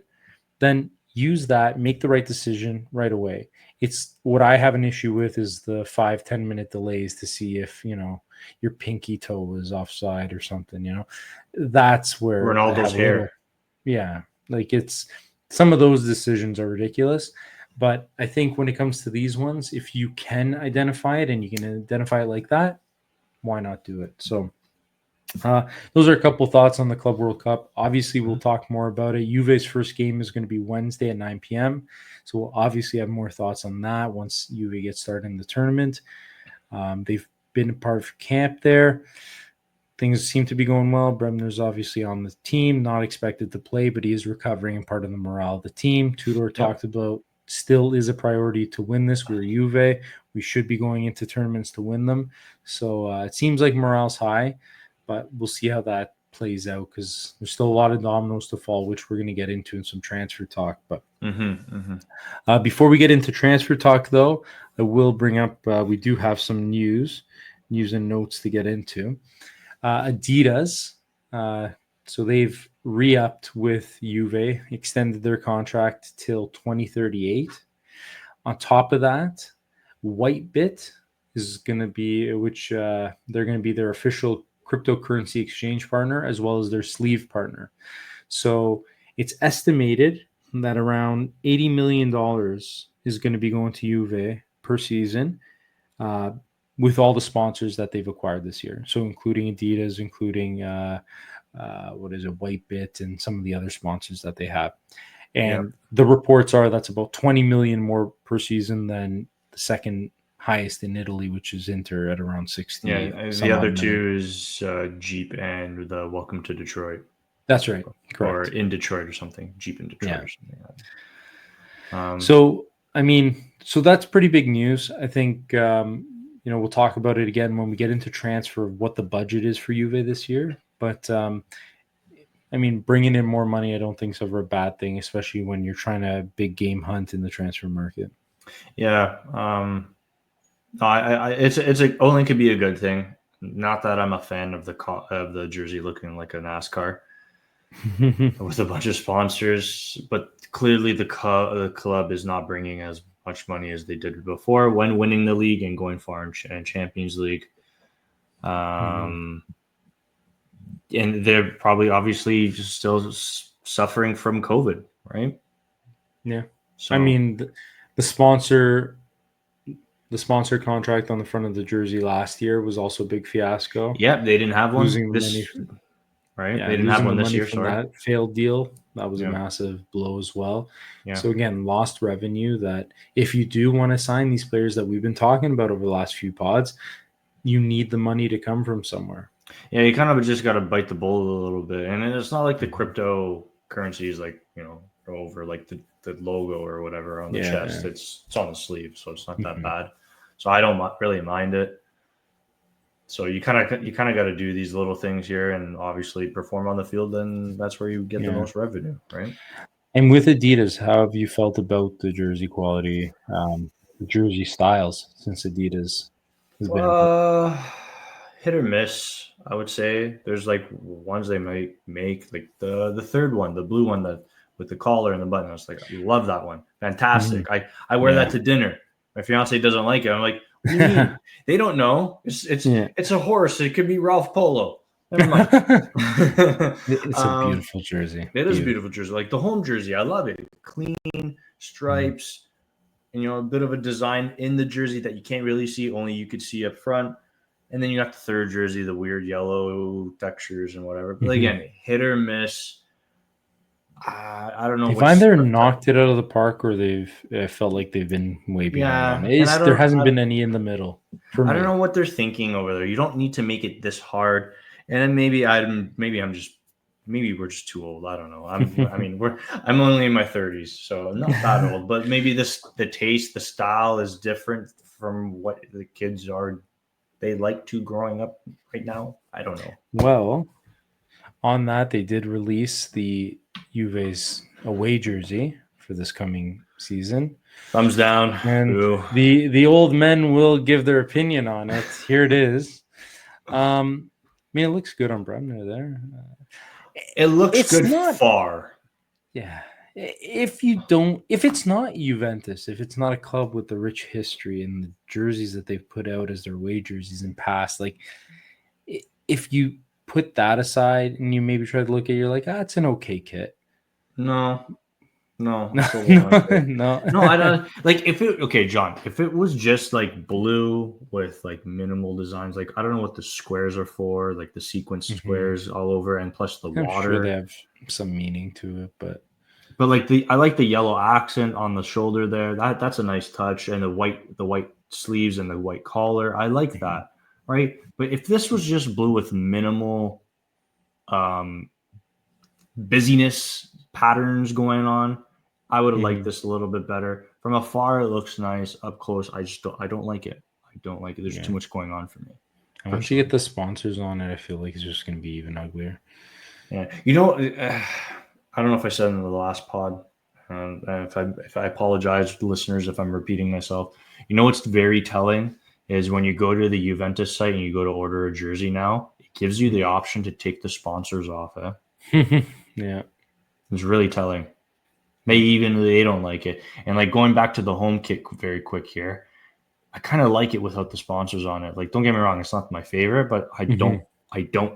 then use that, make the right decision right away. It's what I have an issue with is the 5-10 minute delays to see if your pinky toe was offside or something. That's where I Ronaldo's have a little, hair. yeah, like it's some of those decisions are ridiculous. But I think when it comes to these ones, if you can identify it and you can identify it like that, why not do it? So those are a couple thoughts on the Club World Cup. Obviously, we'll Mhm. talk more about it. Juve's first game is going to be Wednesday at 9 p.m. So we'll obviously have more thoughts on that once Juve gets started in the tournament. They've been a part of camp there. Things seem to be going well. Bremner's obviously on the team, not expected to play, but he is recovering and part of the morale of the team. Tudor Yep. talked about still is a priority to win this. We're Juve. We should be going into tournaments to win them. So it seems like morale's high, but we'll see how that plays out because there's still a lot of dominoes to fall, which we're going to get into in some transfer talk. But Hmm. before we get into transfer talk, though, I will bring up we do have some news and notes to get into. Adidas, uh, so they've re-upped with Juve, extended their contract till 2038. On top of that, Whitebit is going to be, which they're going to be their official cryptocurrency exchange partner as well as their sleeve partner. So it's estimated that around $80 million is going to be going to Juve per season, uh, with all the sponsors that they've acquired this year. So including Adidas, including what is it, Whitebit, and some of the other sponsors that they have. And the reports are that's about 20 million more per season than the second highest in Italy, which is Inter at around 60. Yeah, the other two is Jeep and the Welcome to Detroit. That's right. Correct. Or in Detroit or something. Jeep in Detroit or something like that. So, I mean, so that's pretty big news. I think, we'll talk about it again when we get into transfer, what the budget is for Juve this year. But, I mean, bringing in more money, I don't think is ever a bad thing, especially when you're trying to big game hunt in the transfer market. Yeah. It's only could be a good thing. Not that I'm a fan of the jersey looking like a NASCAR with a bunch of sponsors, but clearly the club is not bringing as much money as they did before when winning the league and going far in Champions League. And they're probably obviously just still suffering from COVID, right? Yeah. So I mean, the sponsor contract on the front of the jersey last year was also a big fiasco. Yeah, they didn't have one. Losing money, right? Yeah, they didn't have one this year. From that failed deal, that was a massive blow as well. Yeah. So again, lost revenue. That if you do want to sign these players that we've been talking about over the last few pods, you need the money to come from somewhere. Yeah, you kind of just got to bite the bullet a little bit, and it's not like the cryptocurrencies, like over like the logo or whatever on the chest. Yeah. It's on the sleeve, so it's not that bad. So I don't really mind it. So you kind of got to do these little things here, and obviously perform on the field. Then that's where you get the most revenue, right? And with Adidas, how have you felt about the jersey quality, the jersey styles since Adidas has been? Hit or miss, I would say. There's like ones they might make, like the third one, the blue one that with the collar and the button. I was like, I love that one, fantastic. I wear that to dinner. My fiance doesn't like it. I'm like, what do you mean? They don't know. It's a horse. It could be Ralph Polo. Never mind. It's a beautiful jersey. It is a beautiful jersey. Like the home jersey, I love it. Clean stripes, and a bit of a design in the jersey that you can't really see, only you could see up front. And then you got the third jersey, the weird yellow textures and whatever. But again, hit or miss. I don't know. Do you find they're knocked it out of the park, or they've felt like they've been way behind? There hasn't been any in the middle. I don't know what they're thinking over there. You don't need to make it this hard. And then maybe we're just too old. I don't know. I'm only in my 30s, so I'm not that old. But maybe the taste, the style is different from what the kids they like to growing up right now. I don't know. Well, on that, they did release the Juve's away jersey for this coming season. Thumbs down. And the old men will give their opinion on it. Here it is. I mean, it looks good on Bremner there. It looks good far. Yeah. If it's not Juventus, if it's not a club with the rich history and the jerseys that they've put out as their away jerseys in past, like if you put that aside and you maybe try to look at it, you're like, it's an okay kit. No. No, I don't like John, if it was just like blue with like minimal designs, like I don't know what the squares are for, like the sequence squares all over, and plus the water. I'm sure they have some meaning to it, but like I like the yellow accent on the shoulder there. That's a nice touch, and the white sleeves and the white collar. I like that, right? But if this was just blue with minimal busyness patterns going on, I would have liked this a little bit better. From afar, it looks nice. Up close, I don't like it. I don't like it. There's too much going on for me. And once you get the sponsors on it, I feel like it's just going to be even uglier. Yeah, I don't know if I said in the last pod. If I apologize to listeners if I'm repeating myself. What's very telling is when you go to the Juventus site and you go to order a jersey now, it gives you the option to take the sponsors off. Yeah, it's really telling. Maybe even they don't like it. And like going back to the home kit very quick here, I kind of like it without the sponsors on it. Like, don't get me wrong, it's not my favorite, but I don't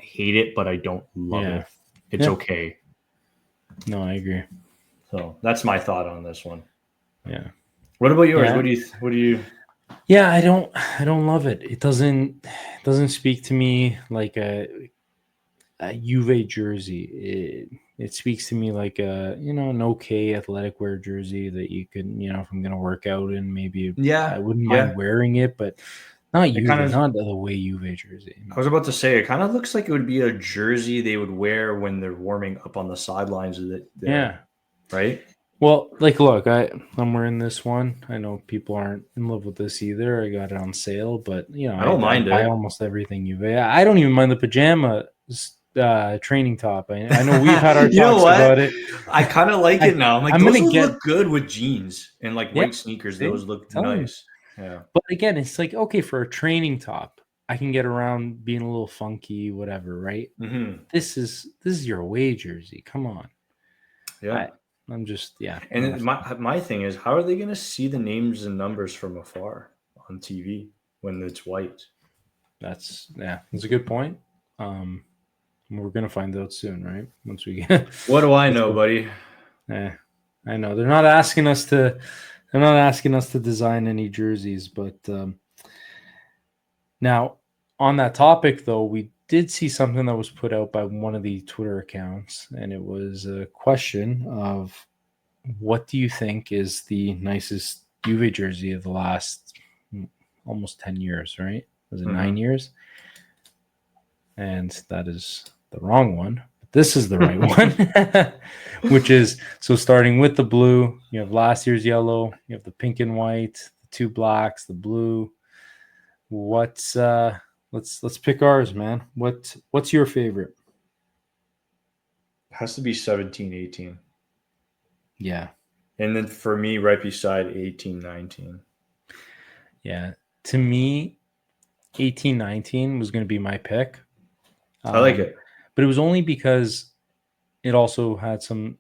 hate it, but I don't love it. It's okay. No, I agree. So that's my thought on this one. Yeah. What about yours? Yeah. What do you? Yeah, I don't love it. It doesn't speak to me like Juve jersey. It speaks to me like an okay athletic wear jersey that you can, if I'm gonna work out in, maybe I wouldn't mind wearing it, but not Juve, not the way Juve jersey. I was about to say, it kind of looks like it would be a jersey they would wear when they're warming up on the sidelines of it. Yeah. Right? Well, like, look, I'm wearing this one. I know people aren't in love with this either. I got it on sale, but I don't mind buy it. almost everything Juve. I don't even mind the pajama training top. I know we've had our talks about it. I kind of like it now. I'm like, I'm those gonna look good with jeans and like white sneakers. see? Those look nice. Yeah. But again, it's like, okay, for a training top, I can get around being a little funky, whatever, right? Mm-hmm. This is your away jersey. Come on. Yeah. I'm just, yeah. And my thing is, how are they going to see the names and numbers from afar on TV when it's white? That's a good point. We're gonna find out soon, right? Once we get. What do I know, buddy? I know they're not asking us to. They're not asking us to design any jerseys, but now on that topic, though, we did see something that was put out by one of the Twitter accounts, and it was a question of what do you think is the nicest Juve jersey of the last almost 10 years, right? Was it 9 years? And that is the wrong one. But this is the right one, which is, so starting with the blue, you have last year's yellow, you have the pink and white, the two blacks, the blue. Let's pick ours, man. What's your favorite? It has to be 17, 18. Yeah. And then for me, right beside 18, 19. Yeah. To me, 18, 19 was going to be my pick. I like it. But it was only because it also had some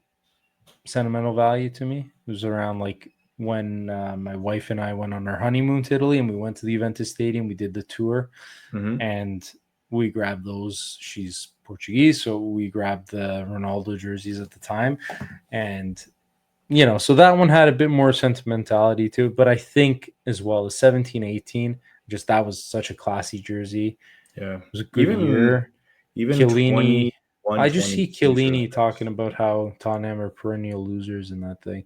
sentimental value to me. It was around like when my wife and I went on our honeymoon to Italy, and we went to the Juventus Stadium. We did the tour, and we grabbed those. She's Portuguese, so we grabbed the Ronaldo jerseys at the time. And, so that one had a bit more sentimentality to it. But I think as well as 17, 18, just that was such a classy jersey. Yeah. It was a good year. Even Chiellini. I just see Chiellini talking about how Tottenham are perennial losers in that thing.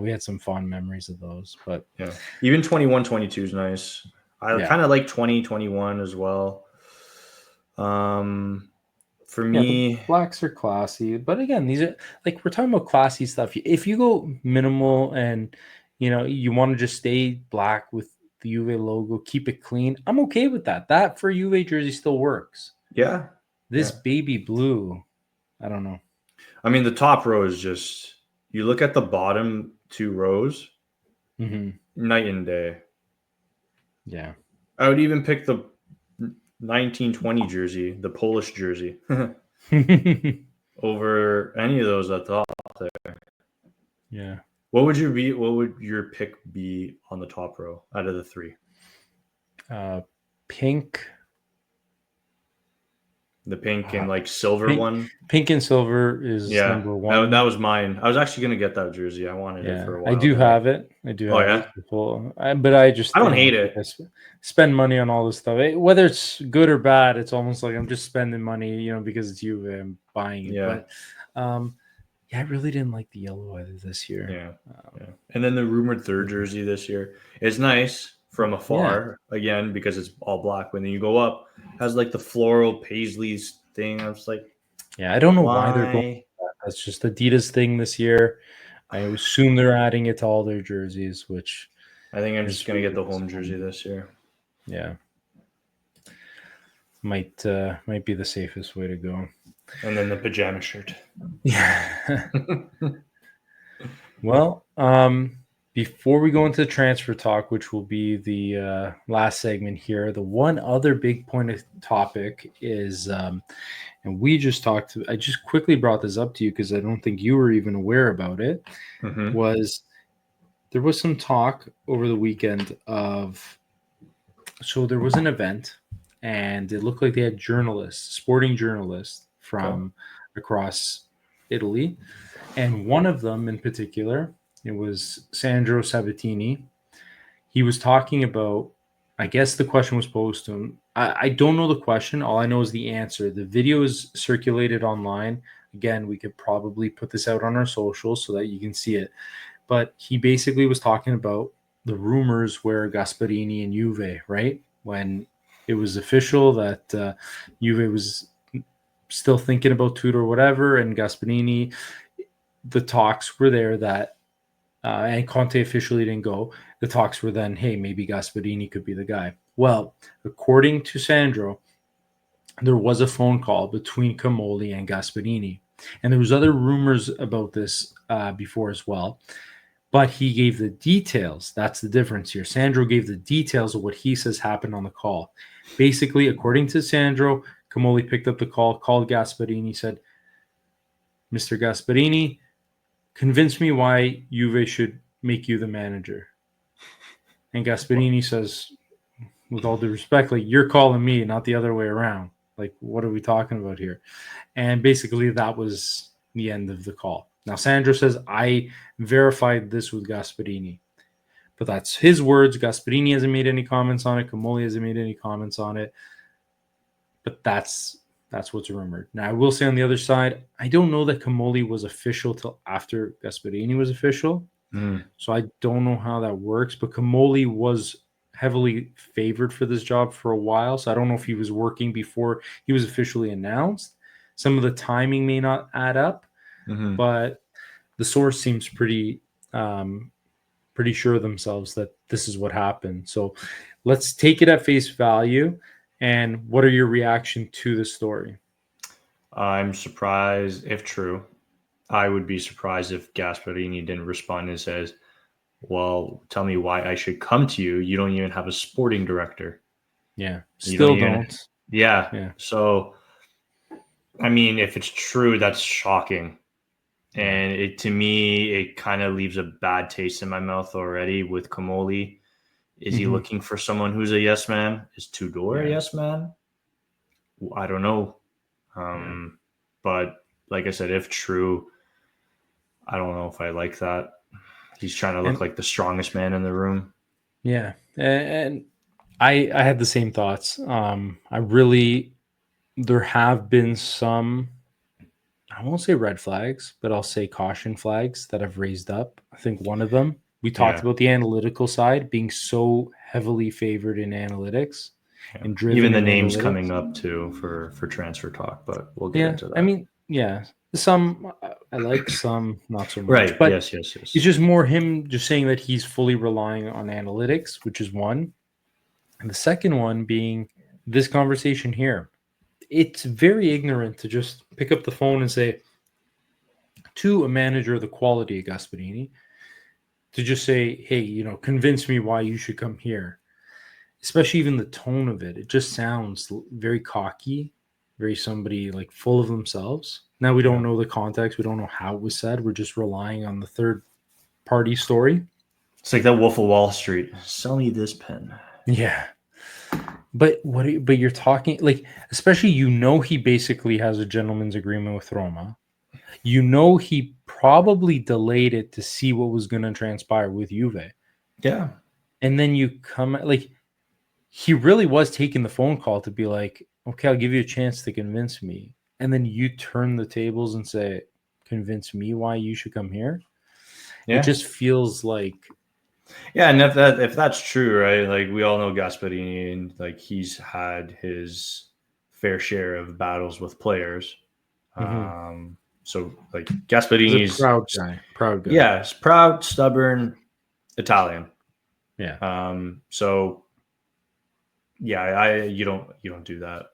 We had some fond memories of those. But yeah, even 21, 22 is nice. I kind of like 20, 21 as well. For me, the blacks are classy. But again, these are like, we're talking about classy stuff. If you go minimal and you want to just stay black with the Juve logo, keep it clean, I'm okay with that. That for Juve jersey still works. Yeah. This baby blue, I don't know. I mean, the top row is just, you look at the bottom two rows, night and day. Yeah. I would even pick the 1920 jersey, the Polish jersey, over any of those at the top there. Yeah. What would your pick be on the top row out of the three? Pink. The pink and like silver one. Pink and silver is number one. That was mine. I was actually gonna get that jersey. I wanted it for a while. I do have it. But I don't hate it. Spend money on all this stuff. Whether it's good or bad, it's almost like I'm just spending money, because it's you and buying it. Yeah. But I really didn't like the yellow either this year. Yeah. And then the rumored third jersey this year is nice from afar, again, because it's all black. When then you go up, it has like the floral paisleys thing. I was like, I don't know why they're going. That's just Adidas thing this year. I assume they're adding it to all their jerseys, which I think I'm just gonna get the home jersey this year. Yeah, might be the safest way to go. And then the pajama shirt. Yeah. Well, before we go into transfer talk, which will be the last segment here, the one other big point of topic is, and we just talked, I just quickly brought this up to you because I don't think you were even aware about it, was there was some talk over the weekend so there was an event and it looked like they had sporting journalists from across Italy. And one of them in particular, it was Sandro Sabatini. He was talking about I guess the question was posed to him. I don't know the question. All I know is the answer. The video is circulated online. Again, we could probably put this out on our socials so that you can see it. But he basically was talking about the rumors where Gasperini and Juve, right? When it was official that Juve was still thinking about Tudor or whatever, and Gasperini, the talks were there that, and Conte officially didn't go. The talks were then, hey, maybe Gasperini could be the guy. Well, according to Sandro, there was a phone call between Comolli and Gasperini. And there was other rumors about this before as well. But he gave the details. That's the difference here. Sandro gave the details of what he says happened on the call. Basically, according to Sandro, Comolli picked up the call, called Gasperini, said, Mr. Gasperini, convince me why Juve should make you the manager. And Gasperini says, with all due respect, like, you're calling me, not the other way around. Like, what are we talking about here? And basically, that was the end of the call. Now, Sandro says, I verified this with Gasperini. But that's his words. Gasperini hasn't made any comments on it. Comolli hasn't made any comments on it. But that's what's rumored. Now, I will say on the other side, I don't know that Comolli was official till after Gasperini was official. So I don't know how that works. But Comolli was heavily favored for this job for a while. So I don't know if he was working before he was officially announced. Some of the timing may not add up, but the source seems pretty sure of themselves that this is what happened. So let's take it at face value. And what are your reaction to the story? I'm surprised, if true. I would be surprised if Gasperini didn't respond and says, well, tell me why I should come to you. You don't even have a sporting director. Yeah, You still even- don't. Yeah. So, I mean, if it's true, that's shocking. And to me, it kind of leaves a bad taste in my mouth already with Comolli. Is he looking for someone who's a yes man? Is Tudor a yes man? I don't know. But like I said, if true, I don't know if I like that. He's trying to look like the strongest man in the room. Yeah. And I had the same thoughts. There have been some, I won't say red flags, but I'll say caution flags that I've raised up. I think one of them, we talked about the analytical side being so heavily favored in analytics and driven. Even the names coming up too for transfer talk, but we'll get into that. I mean, some I like, some not so much. Right. But yes. It's just more him just saying that he's fully relying on analytics, which is one. And the second one being this conversation here. It's very ignorant to just pick up the phone and say to a manager of the quality of Gasperini, to just say, hey, convince me why you should come here. Especially even the tone of it. It just sounds very cocky, very somebody like full of themselves. Now, we don't know the context. We don't know how it was said. We're just relying on the third party story. It's like that Wolf of Wall Street. Sell me this pen. Yeah. But you're talking like, especially, he basically has a gentleman's agreement with Roma. He probably delayed it to see what was going to transpire with Juve. Yeah. And then you come like, he really was taking the phone call to be like, okay, I'll give you a chance to convince me. And then you turn the tables and say, convince me why you should come here. Yeah. It just feels like. Yeah, and if that's true, right? Like, we all know Gasperini, and like, he's had his fair share of battles with players. So like, Gasperini's a proud guy. Yeah, he's proud, stubborn, Italian. Yeah. So yeah, you don't do that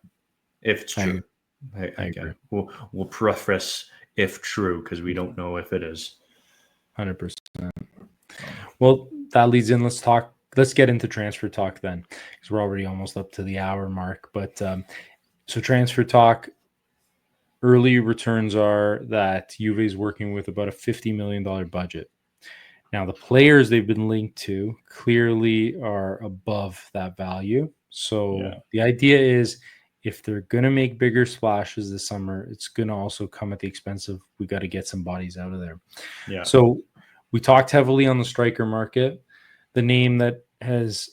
if it's true. I agree. We'll preface if true, because we don't know if it is. 100%. Well, that leads in. Let's get into transfer talk then, because we're already almost up to the hour mark. But so transfer talk, early returns are that Juve is working with about a $50 million budget. Now, the players they've been linked to clearly are above that value. So the idea is, if they're going to make bigger splashes this summer, it's going to also come at the expense of, we got to get some bodies out of there. Yeah. So we talked heavily on the striker market. The name that has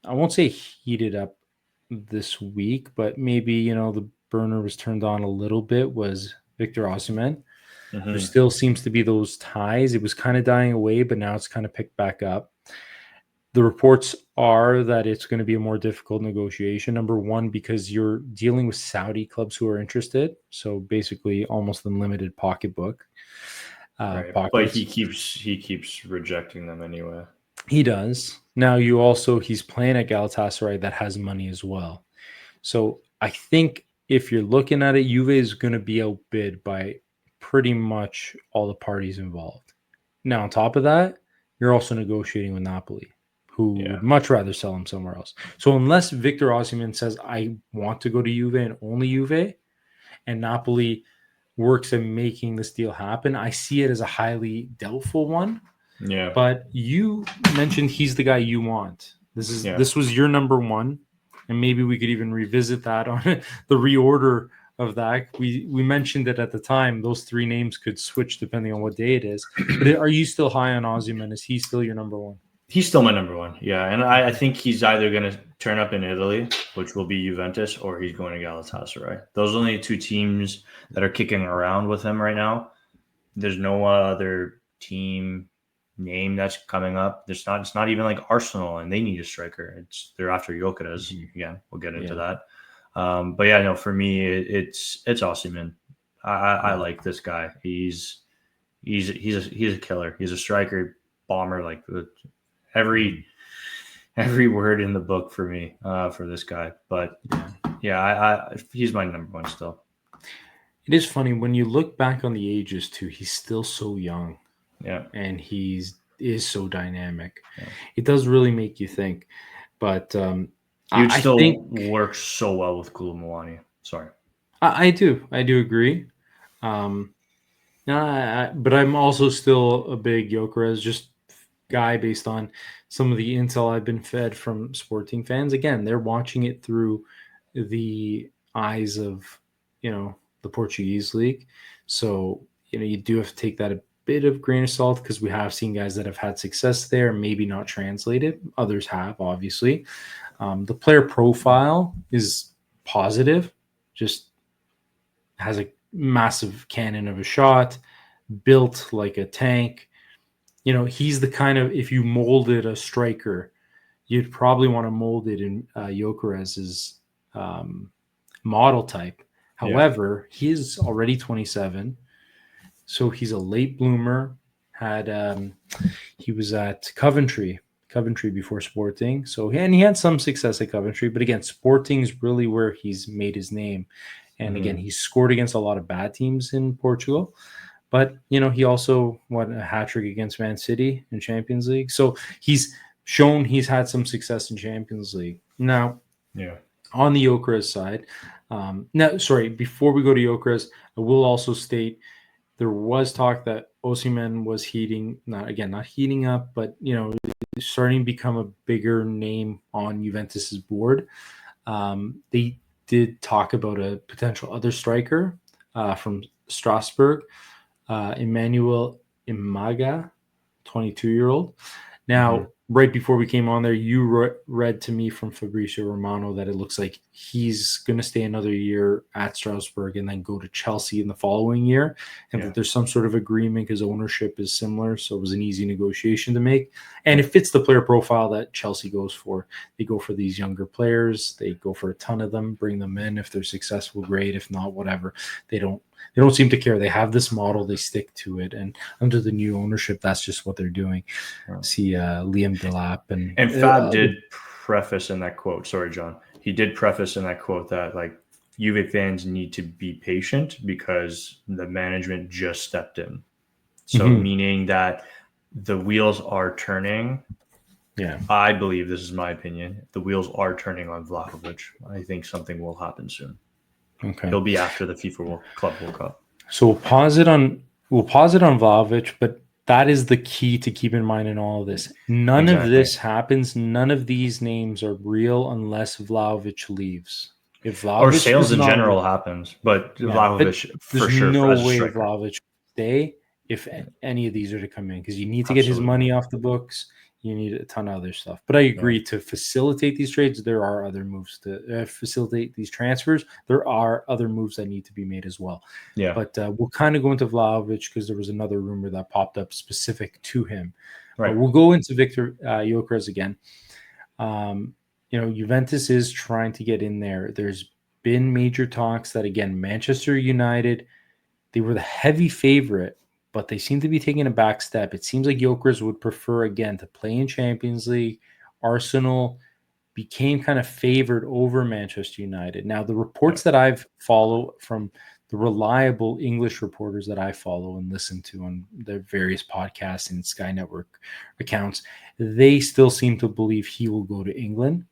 I won't say heated up this week, but maybe, the burner was turned on a little bit, was Victor Osimhen. There still seems to be those ties. It was kind of dying away, but now it's kind of picked back up. The reports are that it's going to be a more difficult negotiation. Number one, because you're dealing with Saudi clubs who are interested. So basically almost unlimited pocketbook. Right. But he keeps rejecting them anyway. He does. Now he's playing at Galatasaray that has money as well. So I think if you're looking at it, Juve is going to be outbid by pretty much all the parties involved. Now, on top of that, you're also negotiating with Napoli, who would much rather sell him somewhere else. So unless Victor Osimhen says, I want to go to Juve and only Juve, and Napoli works at making this deal happen, I see it as a highly doubtful one. Yeah. But you mentioned he's the guy you want. This was your number one. And maybe we could even revisit that on the reorder of that. We mentioned it at the time. Those three names could switch depending on what day it is. But are you still high on Osimhen? Is he still your number one? He's still my number one. Yeah. And I think he's either going to turn up in Italy, which will be Juventus, or he's going to Galatasaray. Those are only two teams that are kicking around with him right now. There's no other team name that's coming up. It's not even like Arsenal, and they need a striker. They're after Gyökeres again. We'll get into that. But yeah, no, for me, it's Osimhen. I like this guy. He's a killer. He's a striker, bomber. Like every word in the book for me for this guy. But yeah, he's my number one still. It is funny when you look back on the ages too. He's still so young. Yeah, and he is so dynamic. Yeah. It does really make you think. But you'd still work so well with Comolli. Sorry, I do agree. But I'm also still a big Gyökeres just guy based on some of the intel I've been fed from Sporting fans. Again, they're watching it through the eyes of the Portuguese league, so you do have to take that a bit of grain of salt because we have seen guys that have had success there, maybe not translated. Others have, obviously. The player profile is positive, just has a massive cannon of a shot, built like a tank. He's the kind of, if you molded a striker, you'd probably want to mold it in Gyökeres's model type. However, he's already 27. So he's a late bloomer. He was at Coventry before Sporting. And he had some success at Coventry, but again, Sporting's really where he's made his name. And again, he's scored against a lot of bad teams in Portugal. But he also won a hat-trick against Man City in Champions League. So he's shown he's had some success in Champions League. Now, on the Gyökeres side, before we go to Gyökeres, I will also state there was talk that Osimhen was not heating up, but starting to become a bigger name on Juventus's board. They did talk about a potential other striker from Strasbourg, Emmanuel Imaga, 22-year-old. Now, right before we came on there, you read to me from Fabrizio Romano that it looks like he's going to stay another year at Strasbourg and then go to Chelsea in the following year. And that there's some sort of agreement because ownership is similar. So it was an easy negotiation to make. And it fits the player profile that Chelsea goes for. They go for these younger players. They go for a ton of them, bring them in. If they're successful, great. If not, whatever. They don't seem to care. They have this model. They stick to it. And under the new ownership, that's just what they're doing. See Liam Delap. And Fab did preface in that quote. Sorry, John. He did preface in that quote that Juve fans need to be patient because the management just stepped in. So meaning that the wheels are turning. Yeah. I believe, this is my opinion, the wheels are turning on Vlahovic. I think something will happen soon. Okay. He'll be after the FIFA Club World Cup. So we'll pause it on Vlahovic, but that is the key to keep in mind in all of this. None of this happens. None of these names are real unless Vlahovic leaves. If Vlahovic or sales in general happens, but Vlahovic for sure. There's no way Vlahovic will stay if any of these are to come in, because you need to get his money off the books. You need a ton of other stuff. But I agree, to facilitate these trades, there are other moves to facilitate these transfers. There are other moves that need to be made as well. Yeah. But we'll kind of go into Vlahovic because there was another rumor that popped up specific to him. Right. But we'll go into Victor Gyökeres again. Juventus is trying to get in there. There's been major talks that, again, Manchester United, they were the heavy favorite, but they seem to be taking a back step. It seems like Gyökeres would prefer, again, to play in Champions League. Arsenal became kind of favored over Manchester United. Now, the reports that I've followed from the reliable English reporters that I follow and listen to on their various podcasts and Sky Network accounts, they still seem to believe he will go to England.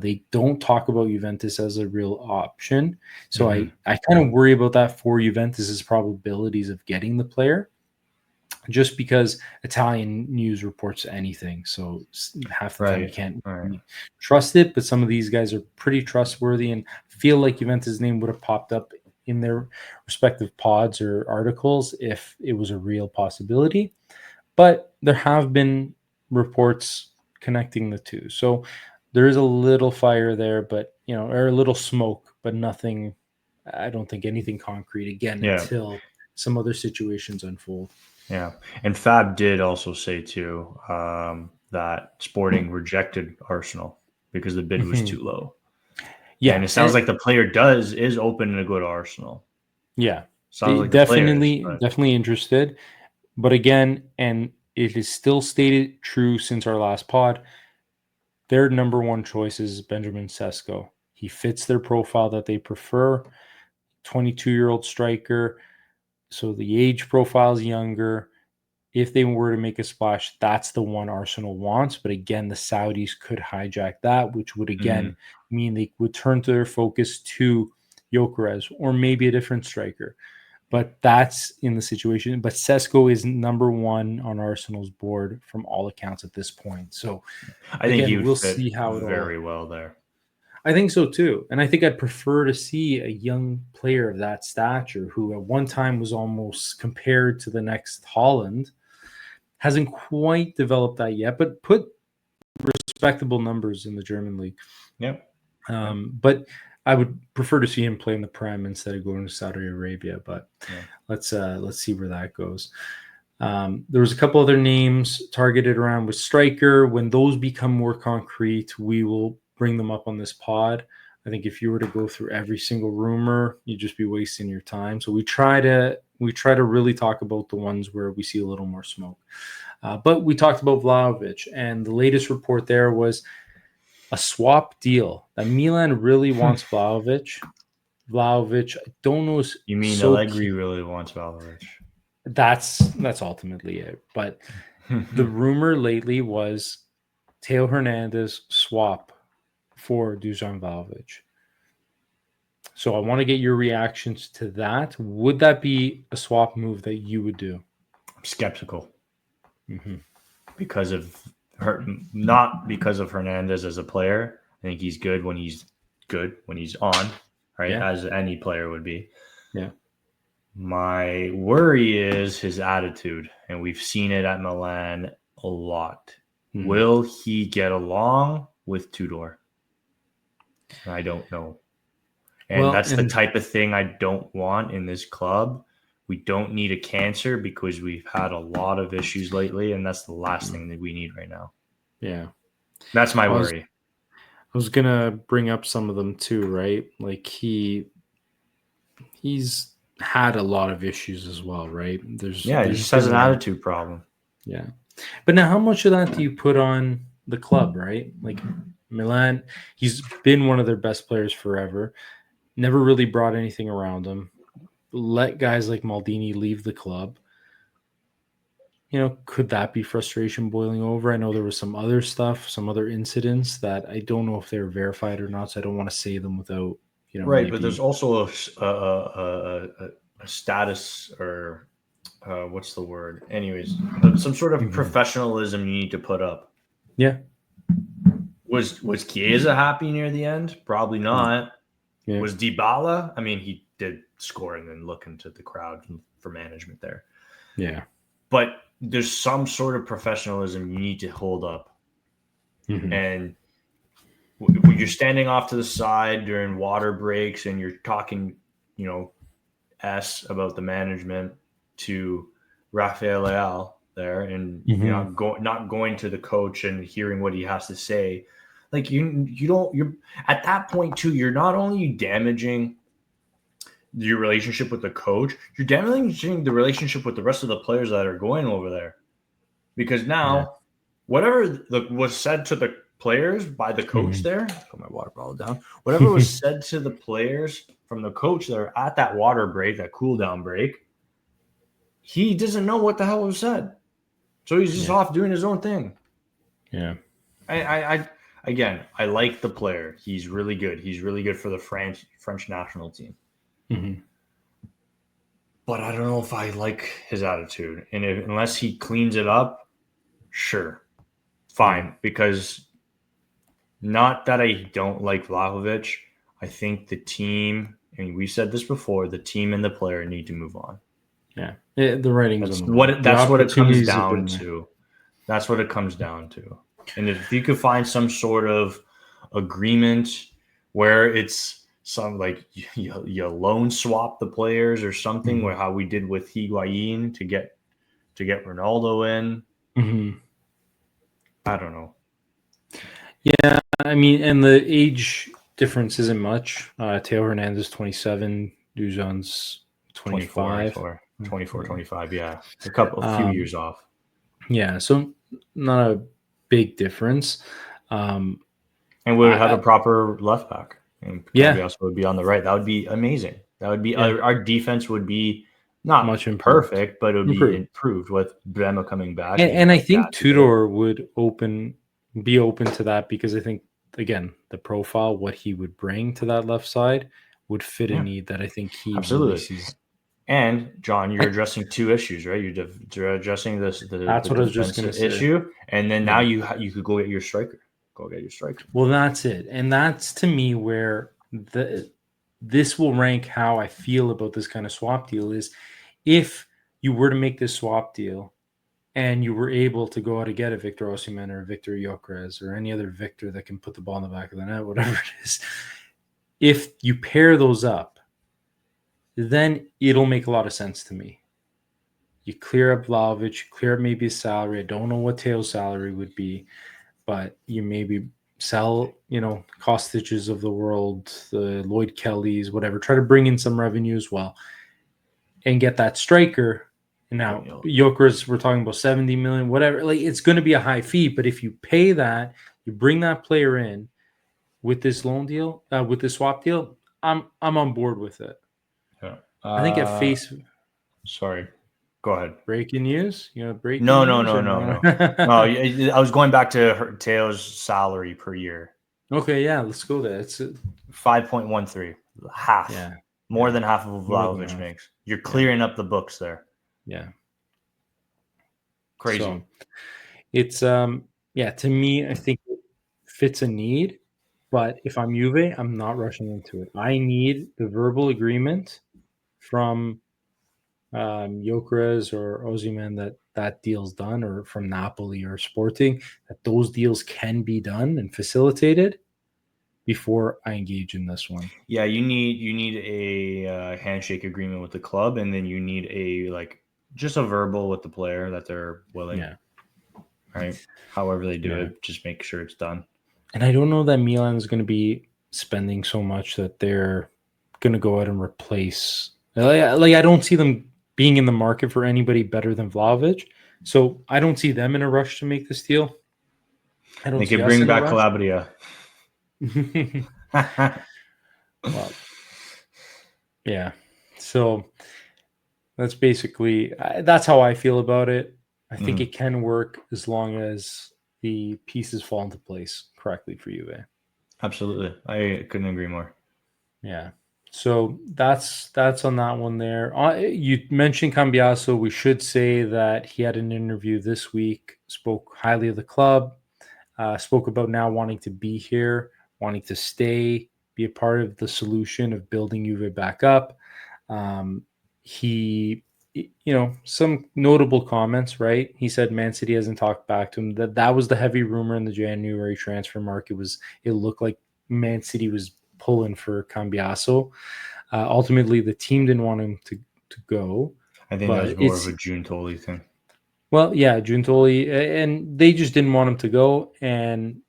They don't talk about Juventus as a real option. So I kind of worry about that for Juventus's probabilities of getting the player, just because Italian news reports anything. So half the time you can't trust it, but some of these guys are pretty trustworthy and feel like Juventus' name would have popped up in their respective pods or articles if it was a real possibility. But there have been reports connecting the two. So there is a little fire there, but or a little smoke, but nothing. I don't think anything concrete again until some other situations unfold. Yeah, and Fab did also say too that Sporting rejected Arsenal because the bid was too low. Yeah, and it sounds like the player is open to go to Arsenal. Yeah, sounds like definitely interested, but again, and it is still stated true since our last pod. Their number one choice is Benjamin Sesko. He fits their profile that they prefer. 22-year-old striker. So the age profile is younger. If they were to make a splash, that's the one Arsenal wants. But again, the Saudis could hijack that, which would again mean they would turn their focus to Gyökeres or maybe a different striker. But that's in the situation. But Sesko is number one on Arsenal's board from all accounts at this point. So I think we'll see how very well there. I think so too. And I think I'd prefer to see a young player of that stature who at one time was almost compared to the next Haaland. Hasn't quite developed that yet, but put respectable numbers in the German league. Yep. But I would prefer to see him play in the Prem instead of going to Saudi Arabia. But let's see where that goes. There was a couple other names targeted around with striker. When those become more concrete, we will bring them up on this pod. I think if you were to go through every single rumor, you'd just be wasting your time. So we try to really talk about the ones where we see a little more smoke. But we talked about Vlahovic, and the latest report there was a swap deal that Milan really wants Vlahovic. Vlahovic, I don't know. You mean Allegri really wants Vlahovic? That's ultimately it. But the rumor lately was Theo Hernandez swap for Dusan Vlahovic. So I want to get your reactions to that. Would that be a swap move that you would do? I'm skeptical because of not because of Hernandez as a player. I think he's good when he's on, right? Yeah. As any player would be. Yeah. My worry is his attitude, and we've seen it at Milan a lot. Will he get along with Tudor? I don't know. And that's the type of thing I don't want in this club. We don't need a cancer because we've had a lot of issues lately, and that's the last thing that we need right now. Yeah. That's my worry. I was going to bring up some of them too, right? Like he's had a lot of issues as well, right? He just has an attitude problem. Yeah. But now how much of that do you put on the club, right? Like Milan, he's been one of their best players forever. Never really brought anything around him. Let guys like Maldini leave the club. Could that be frustration boiling over? I know there was some other stuff, some other incidents that I don't know if they're verified or not, so I don't want to say them without, right, maybe. But there's also a status or what's the word? Anyways, some sort of professionalism you need to put up. Yeah. Was Chiesa happy near the end? Probably not. Yeah. Was Dybala? I mean, he did score and then look into the crowd for management there. Yeah. But there's some sort of professionalism you need to hold up. Mm-hmm. And when you're standing off to the side during water breaks and you're talking, about the management to Rafael Leal there, and not going to the coach and hearing what he has to say, like you're at that point too. You're not only damaging your relationship with the coach, you're damaging the relationship with the rest of the players that are going over there, because now whatever was said to the players by the coach there, put my water bottle down. Whatever was said to the players from the coach there at that water break, that cool down break, he doesn't know what the hell was said. So he's just off doing his own thing. Yeah. I like the player. He's really good. He's really good for the French national team. Mm-hmm. But I don't know if I like his attitude. And unless he cleans it up, sure. Fine. Because not that I don't like Vlahovic. I think the team, and we said this before, the team and the player need to move on. Yeah. The writing's That's on the wall. That's what it comes down to. That's what it comes down to. And if you could find some sort of agreement where it's some like you loan swap the players or something, where how we did with Higuain to get Ronaldo in. Mm-hmm. I don't know. Yeah, I mean, and the age difference isn't much. Teo Hernandez 27, Dujon's 25. 24, 25, yeah. A few years off. Yeah, so not a big difference. And we would have a proper left back. And Cambiasso would be on the right. That would be amazing. That would be our defense would be not much perfect, but it would be improved with Brema coming back. And I think Tudor would be open to that, because I think, again, the profile, what he would bring to that left side would fit a need that I think he really sees. And John, you're addressing two issues, right? You're addressing the that's what I was just going to say. Issue, and then now you could go get your striker. Go get your striker. Well, that's it, and that's to me where this will rank how I feel about this kind of swap deal is if you were to make this swap deal and you were able to go out and get a Victor Osimhen or a Victor Gyökeres or any other Victor that can put the ball in the back of the net, whatever it is, if you pair those up, then it'll make a lot of sense to me. You clear up Vlahovic, clear up maybe his salary. I don't know what Teo's salary would be, but you maybe sell, Kostiches of the world, the Lloyd Kellys, whatever. Try to bring in some revenue as well and get that striker. And now Gyökeres, we're talking about 70 million, whatever. Like, it's going to be a high fee, but if you pay that, you bring that player in with this loan deal, with this swap deal, I'm on board with it. Yeah. I think at face. Sorry, go ahead. Breaking news? Breaking No. news? No. I was going back to Teo's salary per year. Okay, yeah, let's go there. It's 5.13, half. Yeah, more than half of what Vlahovic makes. You're clearing up the books there. Yeah, crazy. So, it's to me, I think it fits a need. But if I'm Juve, I'm not rushing into it. I need the verbal agreement from Gyökeres or Osimhen that deal's done, or from Napoli or Sporting, that those deals can be done and facilitated before I engage in this one. Yeah, you need a handshake agreement with the club, and then you need just a verbal with the player that they're willing. Yeah. Right. However they do it, just make sure it's done. And I don't know that Milan is going to be spending so much that they're going to go out and replace. Like, I don't see them being in the market for anybody better than Vlahovic. So I don't see them in a rush to make this deal. They could bring back Calabria. Well, yeah. So that's basically that's how I feel about it. I think it can work as long as the pieces fall into place correctly for Juve. Absolutely. I couldn't agree more. Yeah. So that's on that one there. You mentioned Cambiasso. We should say that he had an interview this week, spoke highly of the club, spoke about now wanting to be here, wanting to stay, be a part of the solution of building Juve back up. He some notable comments, right? He said Man City hasn't talked back to him. That was the heavy rumor in the January transfer market. It looked like Man City was pulling for Cambiaso. Ultimately, the team didn't want him to go. I think that was more of a Juntoli thing. Well, yeah, Juntoli, and they just didn't want him to go.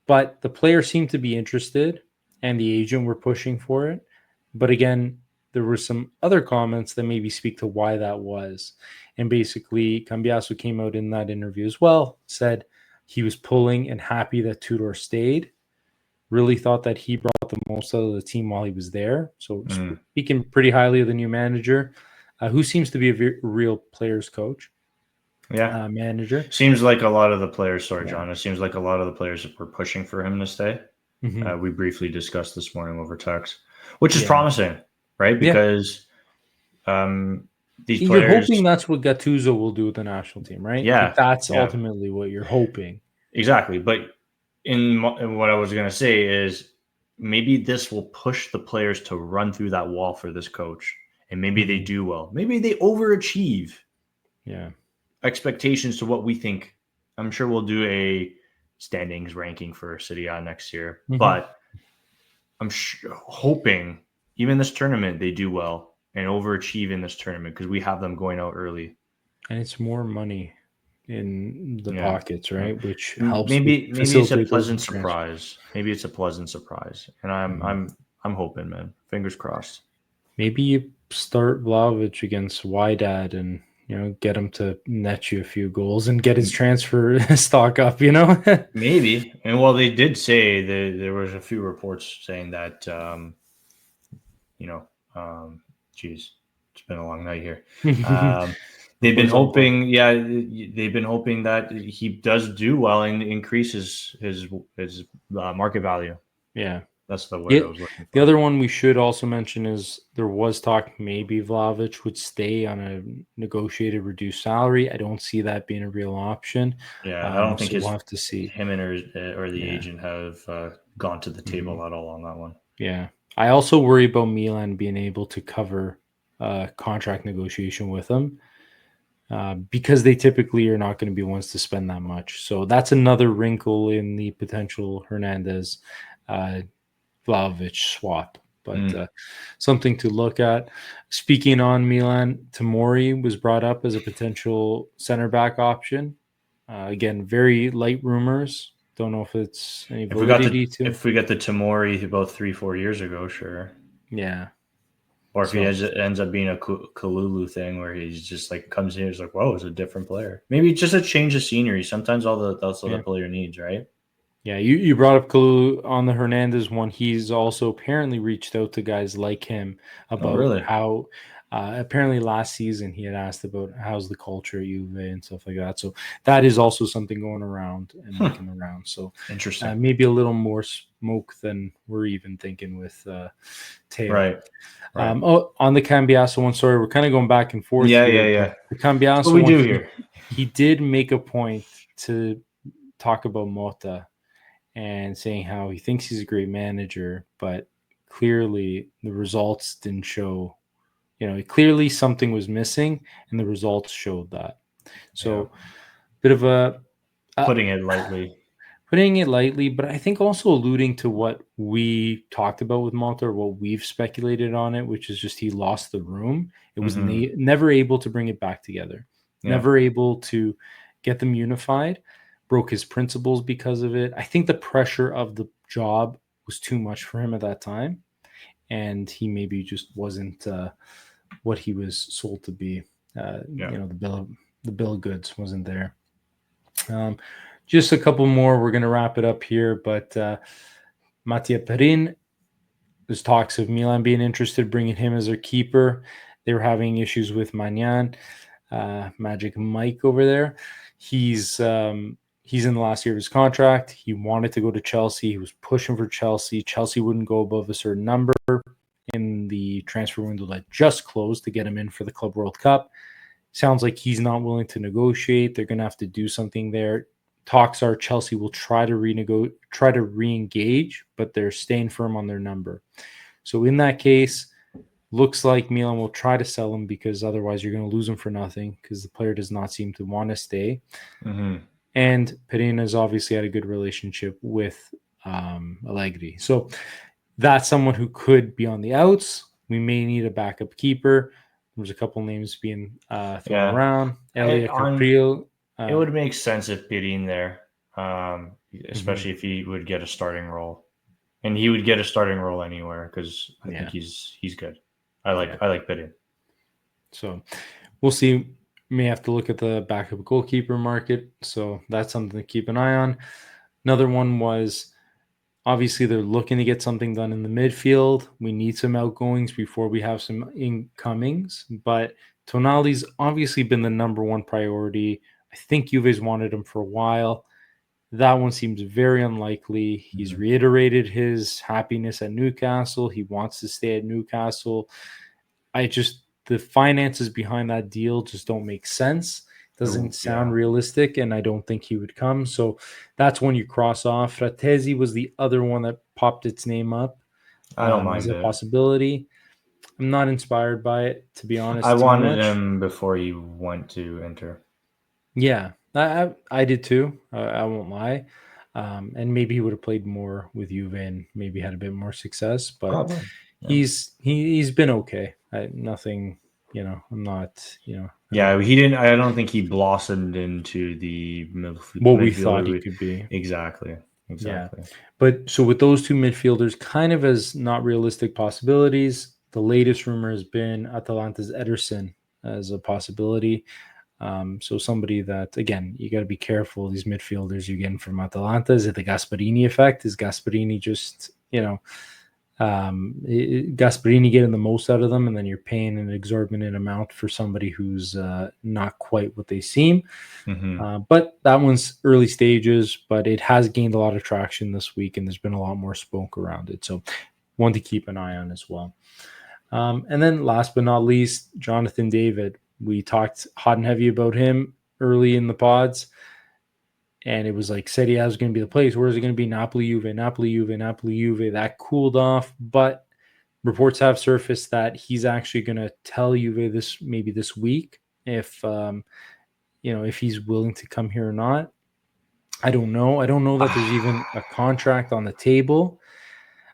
But the player seemed to be interested, and the agent were pushing for it. But again, there were some other comments that maybe speak to why that was. And basically, Cambiaso came out in that interview as well, said he was pulling and happy that Tudor stayed. Really thought that he brought the most out of the team while he was there. So speaking pretty highly of the new manager, who seems to be a real players coach. Yeah, manager. Seems like a lot of the players. Sorry, John. It seems like a lot of the players were pushing for him to stay. Mm-hmm. We briefly discussed this morning over text, which is promising, right? Because these you're players. Hoping that's what Gattuso will do with the national team, right? Yeah, that's ultimately what you're hoping. Exactly, but in what I was going to say is maybe this will push the players to run through that wall for this coach, and maybe they do well. Maybe they overachieve. Yeah. Expectations to what we think. I'm sure we'll do a standings ranking for Serie A next year, but I'm hoping even this tournament they do well and overachieve in this tournament because we have them going out early. And it's more money in the pockets, right? Which helps. Maybe it's a pleasant surprise. Maybe it's a pleasant surprise, and I'm hoping, man. Fingers crossed. Maybe you start Vlahovic against Wydad and get him to net you a few goals and get his transfer stock up. Maybe. And well, they did say there was a few reports saying that geez, it's been a long night here. They've been hoping, they've been hoping that he does do well and increases his market value. Yeah, that's the word I was looking for. The other one we should also mention is there was talk maybe Vlahovic would stay on a negotiated reduced salary. I don't see that being a real option. Yeah, I don't think we'll have to see. Him and or the agent have gone to the table at all on that one. Yeah, I also worry about Milan being able to cover contract negotiation with him. Because they typically are not going to be ones to spend that much. So that's another wrinkle in the potential Hernandez Vlahovic swap, but something to look at. Speaking on Milan, Tomori was brought up as a potential center back option. Again, very light rumors. Don't know if it's any validity to. If we get the Tomori about 3-4 years ago, sure. Yeah. Or if he ends up being a Kalulu thing where he's just like comes in, he's like, whoa, it's a different player. Maybe just a change of scenery. Sometimes that's all the player needs, right? Yeah, you brought up Kalulu on the Hernandez one. He's also apparently reached out to guys like him about how apparently last season he had asked about how's the culture at Juve and stuff like that. So that is also something going around and making around. So interesting. Maybe a little more smoke than we're even thinking with Teo. Right. On the Cambiaso one, sorry, we're kind of going back and forth. Yeah. The Cambiaso what we do here. He did make a point to talk about Mota and saying how he thinks he's a great manager, but clearly the results didn't show. Clearly something was missing, and the results showed that. So, bit of a putting it lightly. But I think also alluding to what we talked about with Malta, or what we've speculated on it, which is just he lost the room. It was never able to bring it back together, never able to get them unified, broke his principles because of it. I think the pressure of the job was too much for him at that time, and he maybe just wasn't what he was sold to be. The bill of goods wasn't there. Just a couple more. We're going to wrap it up here, but Mattia Perin, there's talks of Milan being interested, bringing him as their keeper. They were having issues with Magnan, Magic Mike over there. He's in the last year of his contract. He wanted to go to Chelsea. He was pushing for Chelsea. Chelsea wouldn't go above a certain number in the transfer window that just closed to get him in for the Club World Cup. Sounds like he's not willing to negotiate. They're going to have to do something there. Talks are Chelsea will try to re-engage, but they're staying firm on their number. So in that case, Looks like Milan will try to sell him because otherwise you're going to lose him for nothing because the player does not seem to want to stay. Mm-hmm. And Pereira's obviously had a good relationship with Allegri. So that's someone who could be on the outs. We may need a backup keeper. There's a couple names being thrown around. Elia Capriel. It would make sense if Pirin there, especially Mhm. if he would get a starting role, and he would get a starting role anywhere because I think he's good. I like Pirin. So we'll see. May have to look at the backup goalkeeper market. So that's something to keep an eye on. Another one was obviously they're looking to get something done in the midfield. We need some outgoings before we have some incomings. But Tonali's obviously been the number one priority. I think Juve's wanted him for a while. That one seems very unlikely. He's reiterated his happiness at Newcastle. He wants to stay at Newcastle. The finances behind that deal just don't make sense. Doesn't sound realistic, and I don't think he would come. So that's one you cross off. Fratesi was the other one that popped its name up I don't mind as a it. possibility. I'm not inspired by it, to be honest. I too wanted much. him before he went to Inter. Yeah, I did too. I won't lie. And maybe he would have played more with Juve and maybe had a bit more success. But Probably. Yeah. he's been okay. Nothing. I'm not. Yeah, he didn't. I don't think he blossomed into the What we thought he midfielder. could be. Exactly. Yeah. But so with those two midfielders, kind of as not realistic possibilities, the latest rumor has been Atalanta's Ederson as a possibility. So somebody that, again, you got to be careful. These midfielders you're getting from Atalanta. Is it the Gasperini effect? Is Gasperini just, Gasperini getting the most out of them, and then you're paying an exorbitant amount for somebody who's not quite what they seem. But that one's early stages, but it has gained a lot of traction this week, and there's been a lot more spoke around it. So one to keep an eye on as well. And then last but not least, Jonathan David. We talked hot and heavy about him early in the pods. And it was like Serie A was going to be the place. Where is it going to be? Napoli, Juve, Napoli, Juve, Napoli, Juve. That cooled off, but reports have surfaced that he's actually going to tell Juve this week if if he's willing to come here or not. I don't know. I don't know that there's even a contract on the table.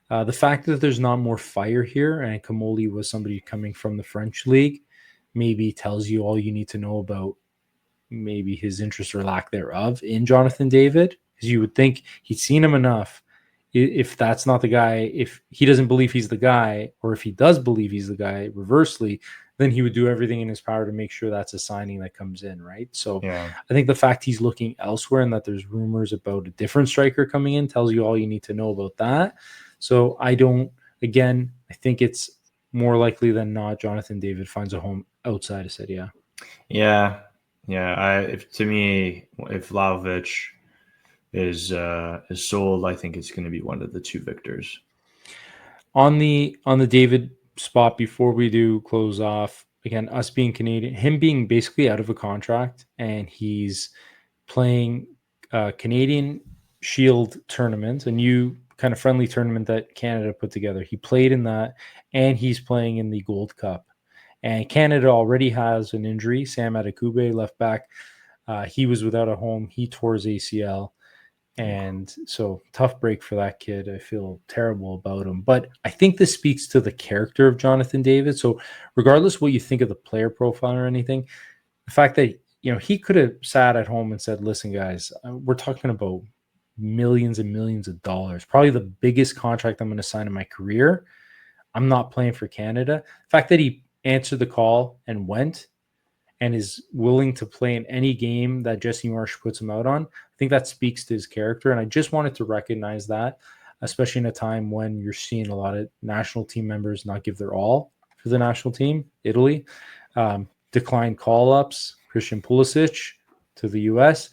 The fact that there's not more fire here, and Comolli was somebody coming from the French league, maybe tells you all you need to know about maybe his interest or lack thereof in Jonathan David, because you would think he'd seen him enough. If that's not the guy, if he doesn't believe he's the guy, or if he does believe he's the guy, reversely, then he would do everything in his power to make sure that's a signing that comes in, right? So I think the fact he's looking elsewhere and that there's rumors about a different striker coming in tells you all you need to know about that. So I think it's more likely than not Jonathan David finds a home outside of Serie A. Yeah. To me, if Vlahovic is sold, I think it's going to be one of the two victors. On the David spot, before we do close off, again, us being Canadian, him being basically out of a contract, and he's playing Canadian Shield tournament, a new kind of friendly tournament that Canada put together. He played in that, and he's playing in the Gold Cup. And Canada already has an injury. Sam Adekugbe, left back, he was without a home. He tore his ACL. And so tough break for that kid. I feel terrible about him. But I think this speaks to the character of Jonathan David. So regardless what you think of the player profile or anything, the fact that he could have sat at home and said, listen, guys, we're talking about millions and millions of dollars, probably the biggest contract I'm going to sign in my career. I'm not playing for Canada. The fact that he answered the call and went and is willing to play in any game that Jesse Marsh puts him out on, I think that speaks to his character. And I just wanted to recognize that, especially in a time when you're seeing a lot of national team members not give their all for the national team. Italy declined call-ups. Christian Pulisic to the U.S.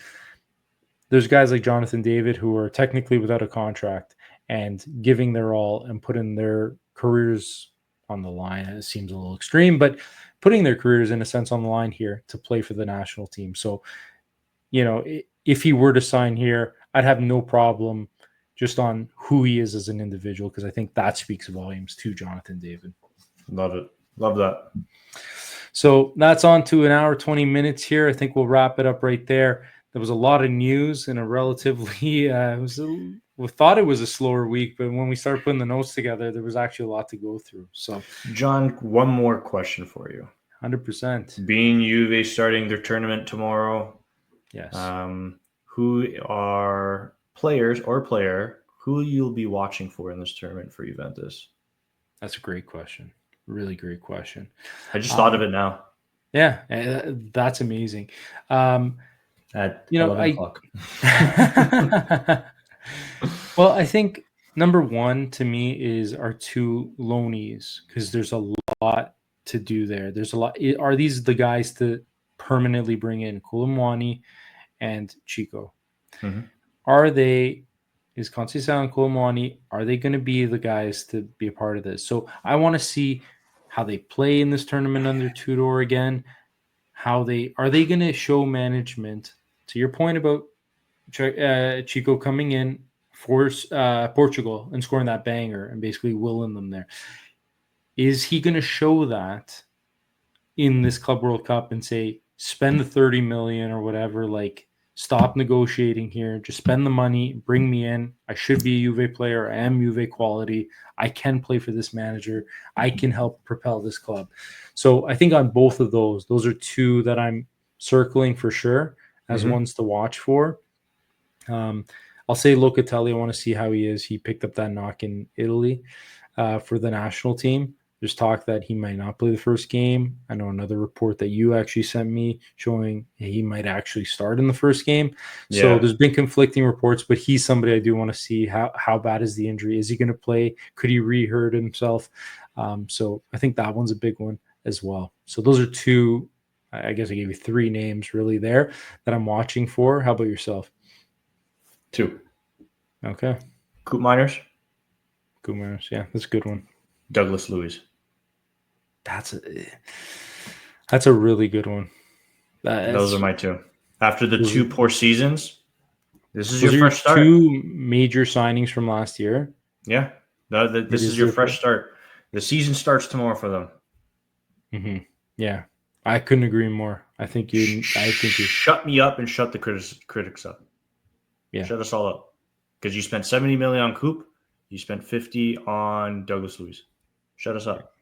There's guys like Jonathan David who are technically without a contract and giving their all and putting their careers on the line. It seems a little extreme, but putting their careers in a sense on the line here to play for the national team. So, if he were to sign here, I'd have no problem just on who he is as an individual, because I think that speaks volumes to Jonathan David. Love it. Love that. So that's on to an hour, 20 minutes here. I think we'll wrap it up right there. There was a lot of news in a relatively, we thought it was a slower week, but when we started putting the notes together, there was actually a lot to go through. So, John, one more question for you. 100%. Being Juve starting their tournament tomorrow, yes. Who are players or player who you'll be watching for in this tournament for Juventus? That's a great question. Really great question. I just thought of it now. Yeah, that's amazing. At 11 o'clock. Well, I think number one to me is our two loanees, because there's a lot to do there. There's a lot. Are these the guys to permanently bring in Colomwani and Chico? Mm-hmm. Are they? Is Conceição and Colomwani, are they going to be the guys to be a part of this? So I want to see how they play in this tournament under Tudor again. Are they going to show management? To your point about Chico coming in for Portugal and scoring that banger and basically willing them there. Is he going to show that in this Club World Cup and say, spend the 30 million or whatever, like stop negotiating here, just spend the money, bring me in. I should be a Juve player. I am Juve quality. I can play for this manager. I can help propel this club. So I think on both of those are two that I'm circling for sure as ones to watch for. I'll say Locatelli. I want to see how he is. He picked up that knock in Italy for the national team. There's talk that he might not play the first game. I know another report that you actually sent me showing he might actually start in the first game. Yeah. So there's been conflicting reports, but he's somebody I do want to see. How bad is the injury? Is he going to play? Could he re-hurt himself? So I think that one's a big one as well. So those are two, I guess I gave you three names really there that I'm watching for. How about yourself? Two. Okay. Coop Miners. Yeah, that's a good one. Douglas Luiz. That's a really good one. Those are my two. After the two poor seasons, this is your fresh start. Two major signings from last year. Yeah, this is your fresh start. The season starts tomorrow for them. Mm-hmm. Yeah, I couldn't agree more. I think you shut me up and shut the critics up. Yeah, shut us all up because you spent 70 million on Coop. You spent 50 on Douglas Luiz. Shut us up.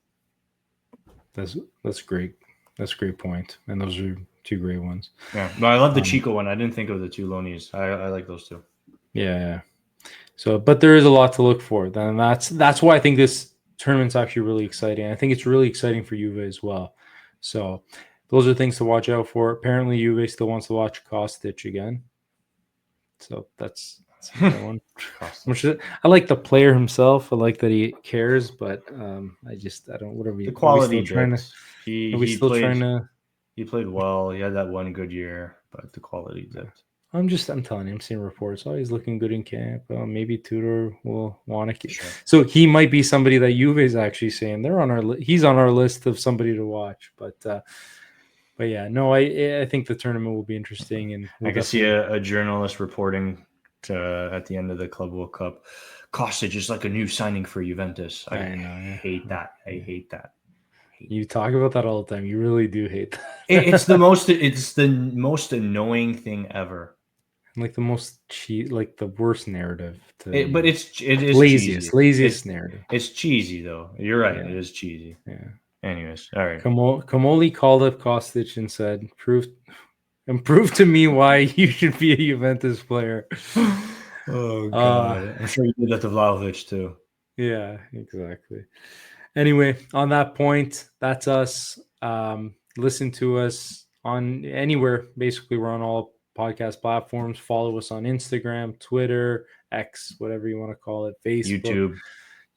That's great. That's a great point. And those are two great ones. Yeah. No, I love the Chico one. I didn't think of the two loanies. I like those two. Yeah. So, but there is a lot to look for. And that's why I think this tournament's actually really exciting. I think it's really exciting for Juve as well. So those are things to watch out for. Apparently Juve still wants to watch Kostic again. So that's a good one. I like the player himself. I like that he cares, but I don't. What are we? The quality trying to? He played well. He had that one good year, but the quality dipped. I'm telling you, I'm seeing reports. Oh, he's looking good in camp. Maybe Tudor will want to. Sure. So he might be somebody that Juve is actually saying they're on our. He's on our list of somebody to watch, but yeah, no, I think the tournament will be interesting, and I can see a journalist reporting at the end of the Club World Cup. Kostic is like a new signing for Juventus. I hate that. I hate that. You talk about that all the time. You really do hate that. It's the most annoying thing ever. Like the most like the worst narrative. But it is laziest narrative. It's cheesy though. You're right. Yeah. It is cheesy. Yeah. Anyways, all right. Comolli called up Kostic and said, "Prove to me why you should be a Juventus player." Oh God! I'm sure you did that to Vlahovic too. Yeah, exactly. Anyway, on that point, that's us. Listen to us on anywhere. Basically, we're on all podcast platforms. Follow us on Instagram, Twitter, X, whatever you want to call it, Facebook,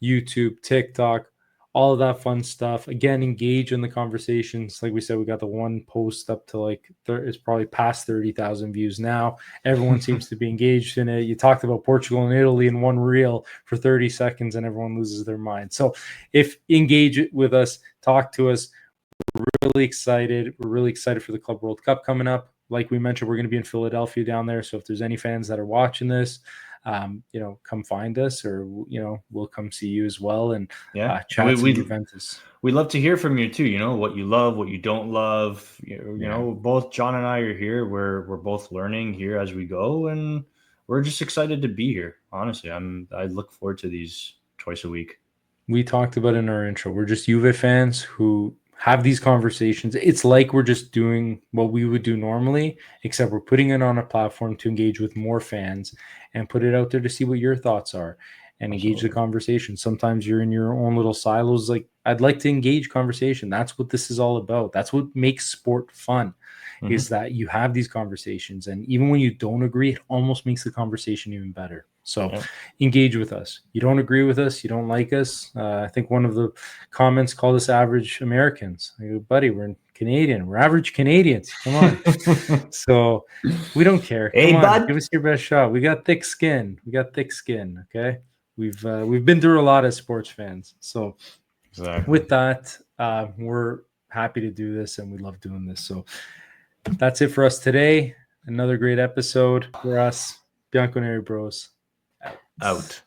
YouTube, TikTok. All of that fun stuff. Again, engage in the conversations. Like we said, we got the one post up to it's probably past 30,000 views now. Everyone seems to be engaged in it. You talked about Portugal and Italy in one reel for 30 seconds and everyone loses their mind. So if engage with us, talk to us. We're really excited. We're really excited for the Club World Cup coming up. like we mentioned, we're going to be in Philadelphia down there. So if there's any fans that are watching this, come find us, or we'll come see you as well and chat some Juventus. We'd love to hear from you too. What you love, what you don't love. Both John and I are here. We're both learning here as we go, and we're just excited to be here. Honestly, I look forward to these twice a week. We talked about in our intro, we're just Juve fans who have these conversations. It's like we're just doing what we would do normally, except we're putting it on a platform to engage with more fans and put it out there to see what your thoughts are and engage the conversation. Sometimes you're in your own little silos. Like, I'd like to engage conversation. That's what this is all about. That's what makes sport fun, is that you have these conversations. And even when you don't agree, it almost makes the conversation even better. So engage with us. You don't agree with us, you don't like us. I think one of the comments called us average Americans. I go, buddy, we're Canadian. We're average Canadians. Come on. So we don't care. Hey, come on, bud. Give us your best shot. We got thick skin. Okay. We've been through a lot as sports fans. So with that, we're happy to do this and we love doing this. So that's it for us today. Another great episode for us. Bianconeri Bros. Out.